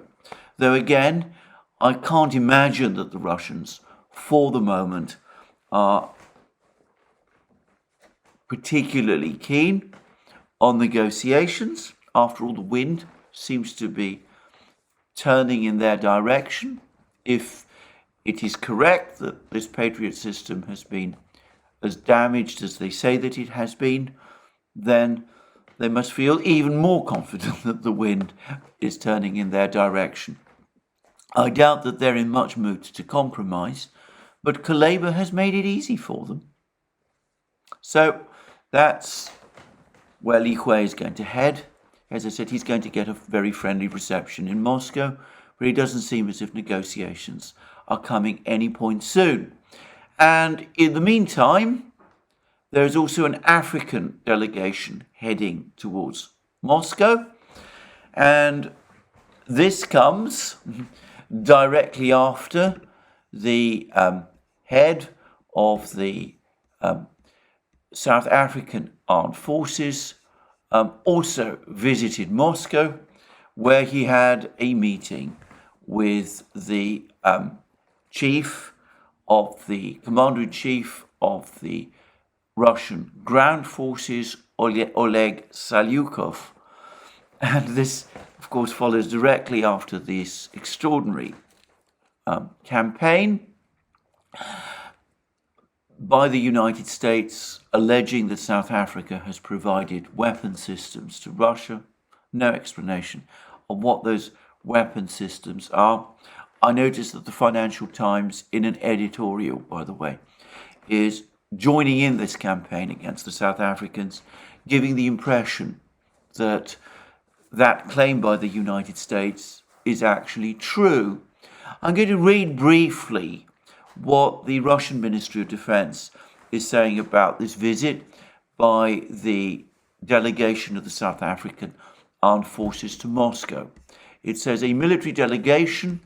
Though again, I can't imagine that the Russians, for the moment, are particularly keen on negotiations. After all, the wind seems to be turning in their direction. If it is correct that this Patriot system has been as damaged as they say that it has been, then they must feel even more confident that the wind is turning in their direction. I doubt that they're in much mood to compromise, but Kuleba has made it easy for them. So that's where Li Hui is going to head. As I said, he's going to get a very friendly reception in Moscow, but it doesn't seem as if negotiations are coming any point soon. And in the meantime, there is also an African delegation heading towards Moscow. And this comes directly after the head of the South African Armed Forces also visited Moscow, where he had a meeting with the commander-in-chief of the Russian ground forces, Oleg Salyukov. And this, of course, follows directly after this extraordinary campaign by the United States alleging that South Africa has provided weapon systems to Russia. No explanation of what those weapon systems are. I noticed that the Financial Times, in an editorial, by the way, is joining in this campaign against the South Africans, giving the impression that that claim by the United States is actually true. I'm going to read briefly what the Russian Ministry of Defense is saying about this visit by the delegation of the South African Armed Forces to Moscow. It says a military delegation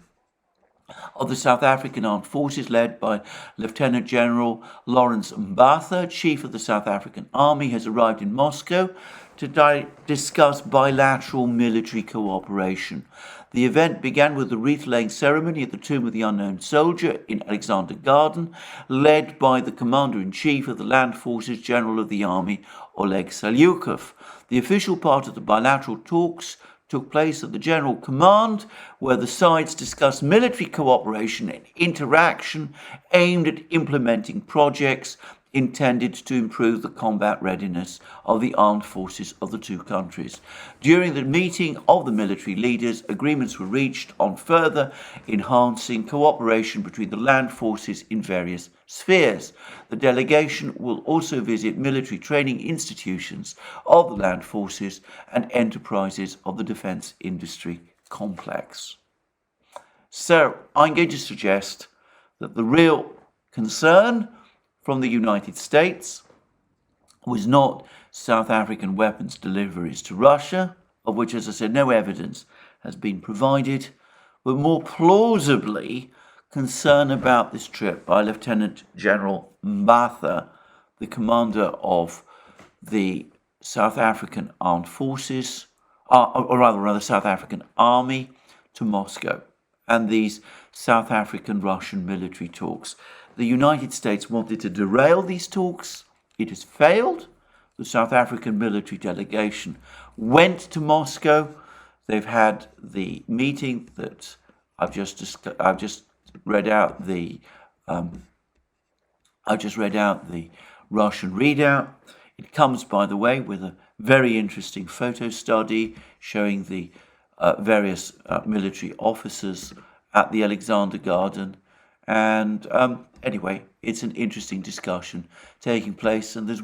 of the South African Armed Forces led by Lieutenant General Lawrence Mbatha, Chief of the South African Army, has arrived in Moscow to discuss bilateral military cooperation. The event began with the wreath-laying ceremony at the Tomb of the Unknown Soldier in Alexander Garden, led by the Commander-in-Chief of the Land Forces, General of the Army, Oleg Salyukov. The official part of the bilateral talks took place at the General Command, where the sides discussed military cooperation and interaction aimed at implementing projects intended to improve the combat readiness of the armed forces of the two countries. During the meeting of the military leaders, agreements were reached on further enhancing cooperation between the land forces in various spheres. The delegation will also visit military training institutions of the land forces and enterprises of the defence industry complex. So I'm going to suggest that the real concern from the United States was not South African weapons deliveries to Russia, of which, as I said, no evidence has been provided, but more plausibly concern about this trip by Lieutenant General Mbatha, the commander of the South African Armed Forces, or rather South African Army, to Moscow, and these South African-Russian military talks. The United States wanted to derail these talks. It has failed. The South African military delegation went to Moscow. They've had the meeting that I've just read out the Russian readout. It comes, by the way, with a very interesting photo study showing the various military officers at the Alexander Garden. And anyway, it's an interesting discussion taking place. And there's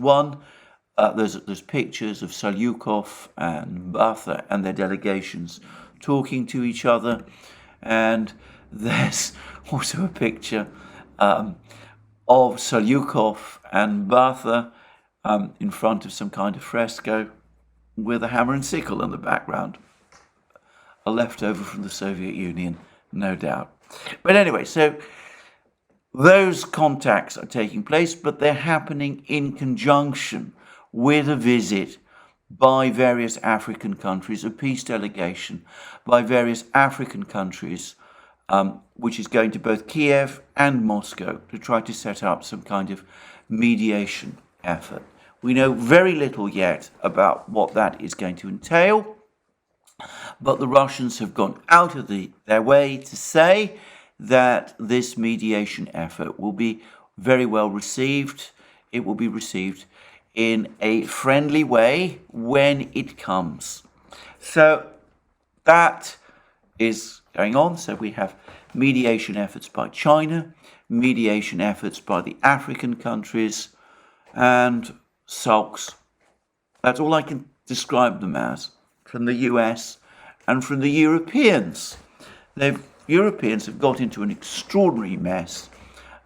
there's pictures of Salyukov and Mbatha and their delegations talking to each other. And there's also a picture of Salyukov and Mbatha in front of some kind of fresco with a hammer and sickle in the background. A leftover from the Soviet Union, no doubt. But anyway, so those contacts are taking place, but they're happening in conjunction with a visit by various African countries, a peace delegation by various African countries, which is going to both Kiev and Moscow to try to set up some kind of mediation effort. We know very little yet about what that is going to entail, but the Russians have gone out of their way to say that this mediation effort will be very well received. It will be received in a friendly way when it comes. So that is going on. So we have mediation efforts by China, mediation efforts by the African countries, and sulks. That's all I can describe them as from the US and from the Europeans. Europeans have got into an extraordinary mess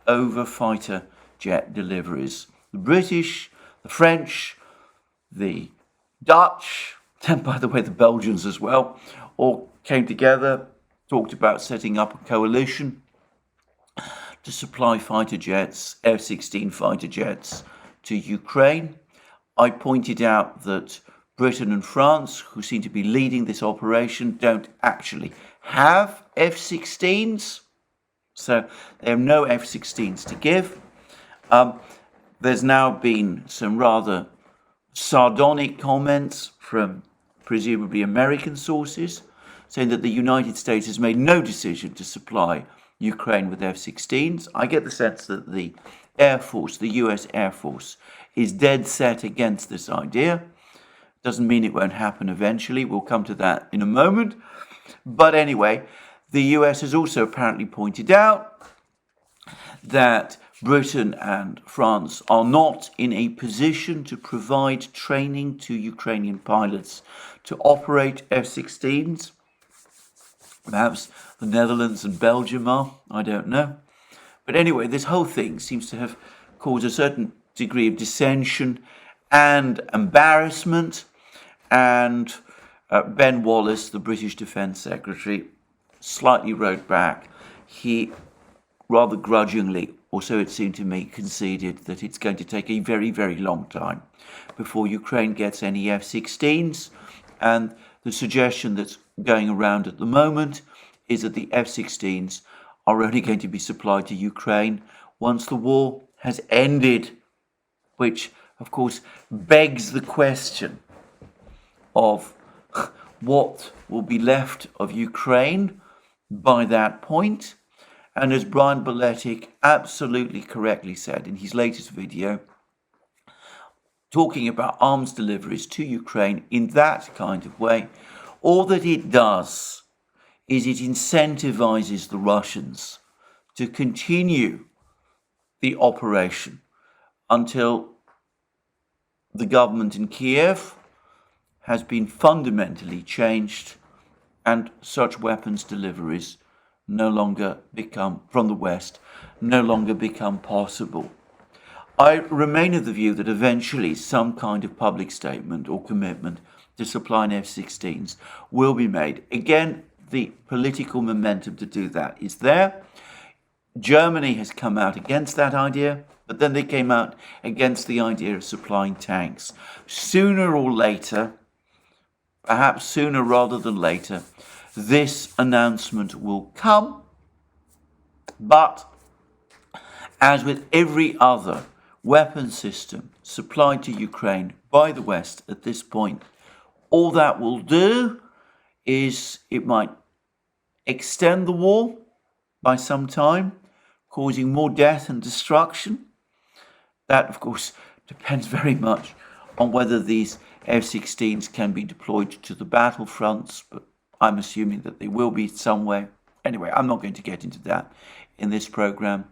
over fighter jet deliveries. The British, the French, the Dutch, and by the way, the Belgians as well, all came together, talked about setting up a coalition to supply fighter jets, F16 fighter jets, to Ukraine. I pointed out that Britain and France, who seem to be leading this operation, don't actually have F-16s. So they have no F-16s to give. There's now been some rather sardonic comments from presumably American sources saying that the United States has made no decision to supply Ukraine with F-16s. I get the sense that the Air Force, the US Air Force, is dead set against this idea. Doesn't mean it won't happen eventually. We'll come to that in a moment. But anyway, the US has also apparently pointed out that Britain and France are not in a position to provide training to Ukrainian pilots to operate F-16s. Perhaps the Netherlands and Belgium are, I don't know. But anyway, this whole thing seems to have caused a certain degree of dissension and embarrassment. And Ben Wallace, the British Defence Secretary, slightly wrote back. He rather grudgingly, or so it seemed to me, conceded that it's going to take a very, very long time before Ukraine gets any F-16s. And the suggestion that's going around at the moment is that the F-16s are only going to be supplied to Ukraine once the war has ended, which, of course, begs the question of what will be left of Ukraine by that point. And as Brian Boletic absolutely correctly said in his latest video, talking about arms deliveries to Ukraine in that kind of way, all that it does is it incentivizes the Russians to continue the operation until the government in Kiev has been fundamentally changed and such weapons deliveries no longer become, from the West, no longer become possible. I remain of the view that eventually some kind of public statement or commitment to supplying F-16s will be made. Again, the political momentum to do that is there. Germany has come out against that idea, but then they came out against the idea of supplying tanks. Sooner or later, perhaps sooner rather than later, this announcement will come. But as with every other weapon system supplied to Ukraine by the West at this point, all that will do is it might extend the war by some time, causing more death and destruction. That, of course, depends very much on whether these F-16s can be deployed to the battlefronts, but I'm assuming that they will be some way. Anyway, I'm not going to get into that in this program.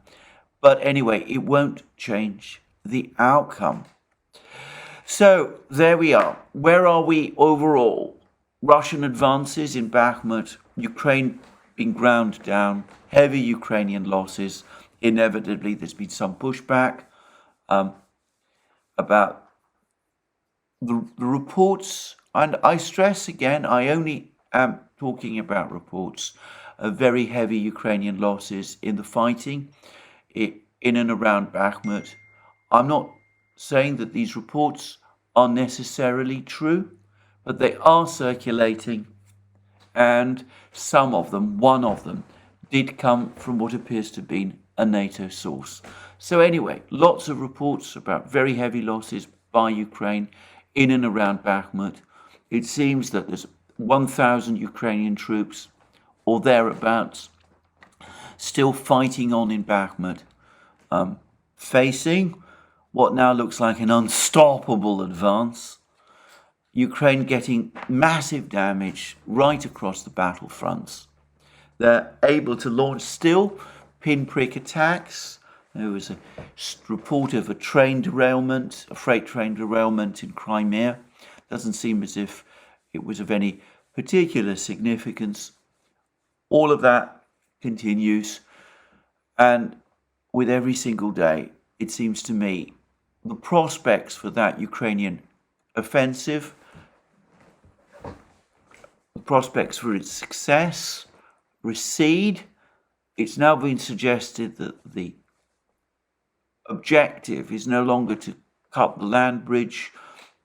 But anyway, it won't change the outcome. So there we are. Where are we overall? Russian advances in Bakhmut, Ukraine being ground down, heavy Ukrainian losses. Inevitably, there's been some pushback about the reports. And I stress again, I only am talking about reports of very heavy Ukrainian losses in the fighting in and around Bakhmut. I'm not saying that these reports are necessarily true, but they are circulating, and some of them, one of them, did come from what appears to be a NATO source. So anyway, lots of reports about very heavy losses by Ukraine in and around Bakhmut. It seems that there's 1,000 Ukrainian troops or thereabouts still fighting on in Bakhmut, facing what now looks like an unstoppable advance. Ukraine getting massive damage right across the battlefronts. They're able to launch still pinprick attacks. There was a report of a train derailment, a freight train derailment in Crimea. Doesn't seem as if it was of any particular significance. All of that continues, and with every single day, it seems to me, the prospects for that Ukrainian offensive, the prospects for its success recede. It's now been suggested that the objective is no longer to cut the land bridge,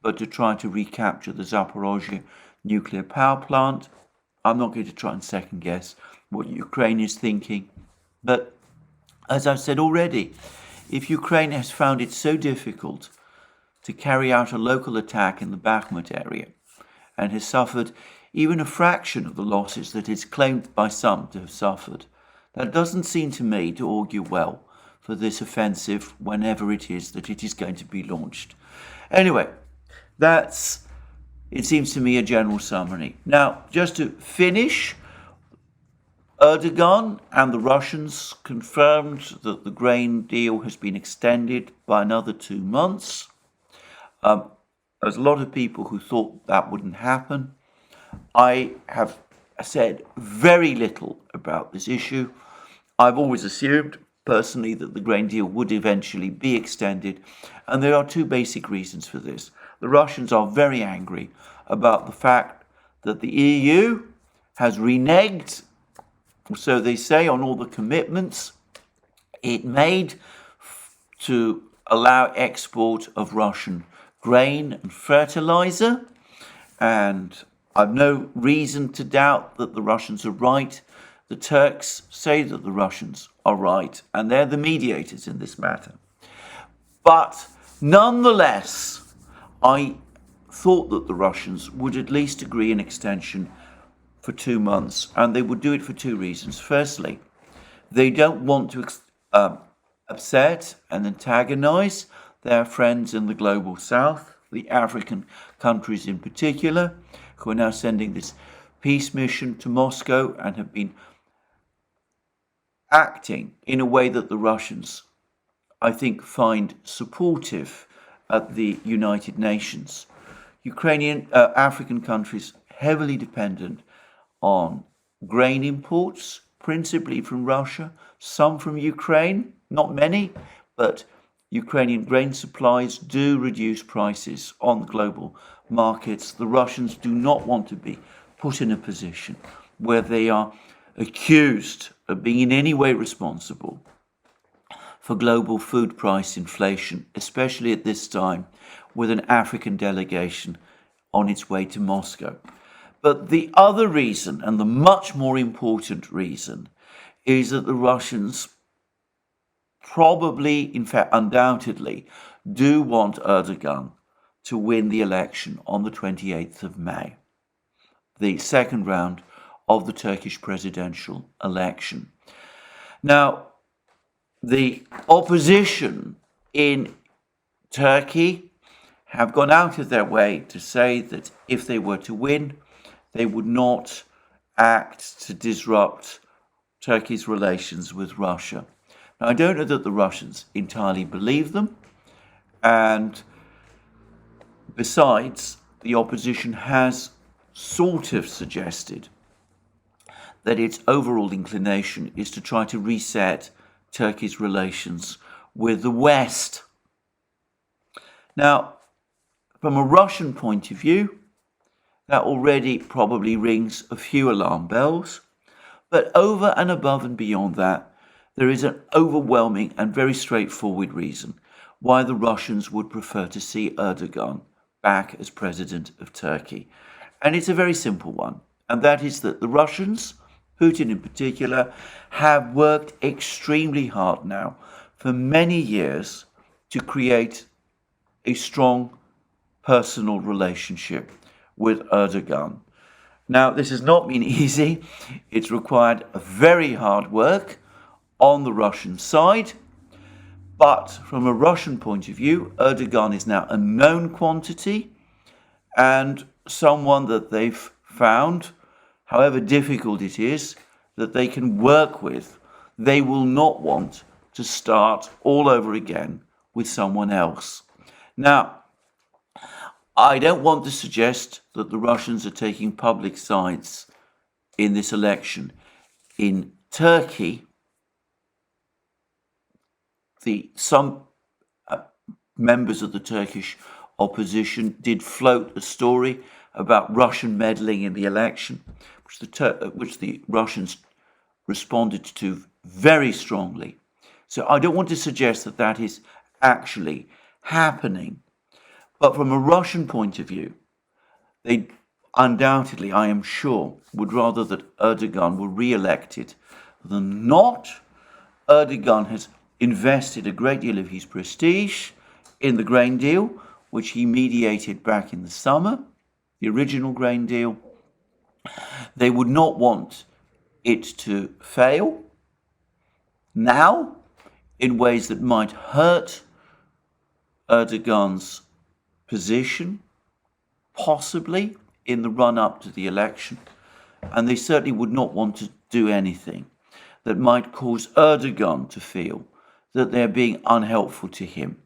but to try to recapture the Zaporozhye nuclear power plant. I'm not going to try and second guess what Ukraine is thinking, but as I've said already, if Ukraine has found it so difficult to carry out a local attack in the Bakhmut area and has suffered even a fraction of the losses that it's claimed by some to have suffered, that doesn't seem to me to augur well for this offensive whenever it is that it is going to be launched. Anyway, that's, it seems to me, a general summary. Now, just to finish, Erdogan and the Russians confirmed that the grain deal has been extended by another 2 months. There's a lot of people who thought that wouldn't happen. I have said very little about this issue. I've always assumed, personally, that the grain deal would eventually be extended, and there are 2 basic reasons for this. The Russians are very angry about the fact that the EU has reneged, so they say, on all the commitments it made to allow export of Russian grain and fertilizer, and I've no reason to doubt that the Russians are right. The Turks say that the Russians are right, and they're the mediators in this matter. But nonetheless, I thought that the Russians would at least agree an extension for 2 months, and they would do it for two reasons. Firstly, they don't want to upset and antagonize their friends in the global south, the African countries in particular, who are now sending this peace mission to Moscow and have been acting in a way that the Russians, I think, find supportive at the United Nations. African countries heavily dependent on grain imports, principally from Russia, some from Ukraine, not many, but Ukrainian grain supplies do reduce prices on global markets. The Russians do not want to be put in a position where they are accused of being in any way responsible for global food price inflation, especially at this time with an African delegation on its way to Moscow. But the other reason, and the much more important reason, is that the Russians probably, in fact, undoubtedly, do want Erdogan to win the election on the 28th of May, the second round of the Turkish presidential election. Now, the opposition in Turkey have gone out of their way to say that if they were to win, they would not act to disrupt Turkey's relations with Russia. Now, I don't know that the Russians entirely believe them, and besides, the opposition has sort of suggested that its overall inclination is to try to reset Turkey's relations with the West. Now, from a Russian point of view, that already probably rings a few alarm bells. But over and above and beyond that, there is an overwhelming and very straightforward reason why the Russians would prefer to see Erdogan back as president of Turkey. And it's a very simple one. And that is that the Russians, Putin in particular, have worked extremely hard now for many years to create a strong personal relationship with Erdogan. Now, this has not been easy. It's required a very hard work on the Russian side. But from a Russian point of view, Erdogan is now a known quantity and someone that they've found, however difficult it is, that they can work with. They will not want to start all over again with someone else. Now, I don't want to suggest that the Russians are taking public sides in this election. In Turkey, some members of the Turkish opposition did float a story about Russian meddling in the election, which the Russians responded to very strongly. So I don't want to suggest that that is actually happening. But from a Russian point of view, they undoubtedly, I am sure, would rather that Erdogan were re-elected than not. Erdogan has invested a great deal of his prestige in the grain deal, which he mediated back in the summer, the original grain deal. They would not want it to fail now in ways that might hurt Erdogan's position, possibly in the run-up to the election. And they certainly would not want to do anything that might cause Erdogan to feel that they're being unhelpful to him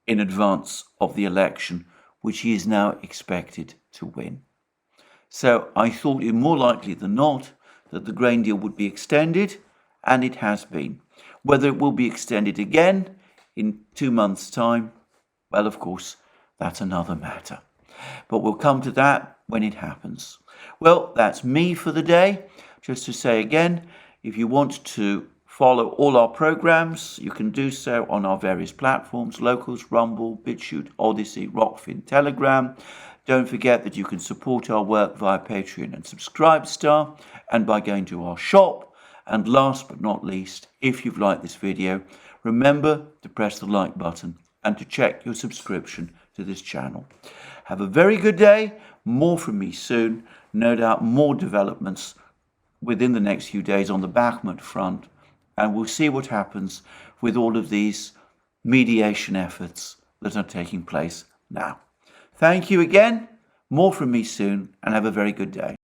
in advance of the election, which he is now expected to win. So I thought it more likely than not that the grain deal would be extended, and it has been. Whether it will be extended again in 2 months' time, well, of course, that's another matter. But we'll come to that when it happens. Well, that's me for the day. Just to say again, if you want to follow all our programs, you can do so on our various platforms: Locals, Rumble, BitChute, ODYSEE, Rockfin, Telegram. Don't forget that you can support our work via Patreon and Subscribestar, and by going to our shop. And last but not least, if you've liked this video, remember to press the like button and to check your subscription to this channel. Have a very good day. More from me soon. No doubt more developments within the next few days on the Bakhmut front. And we'll see what happens with all of these mediation efforts that are taking place now. Thank you again. More from me soon, and have a very good day.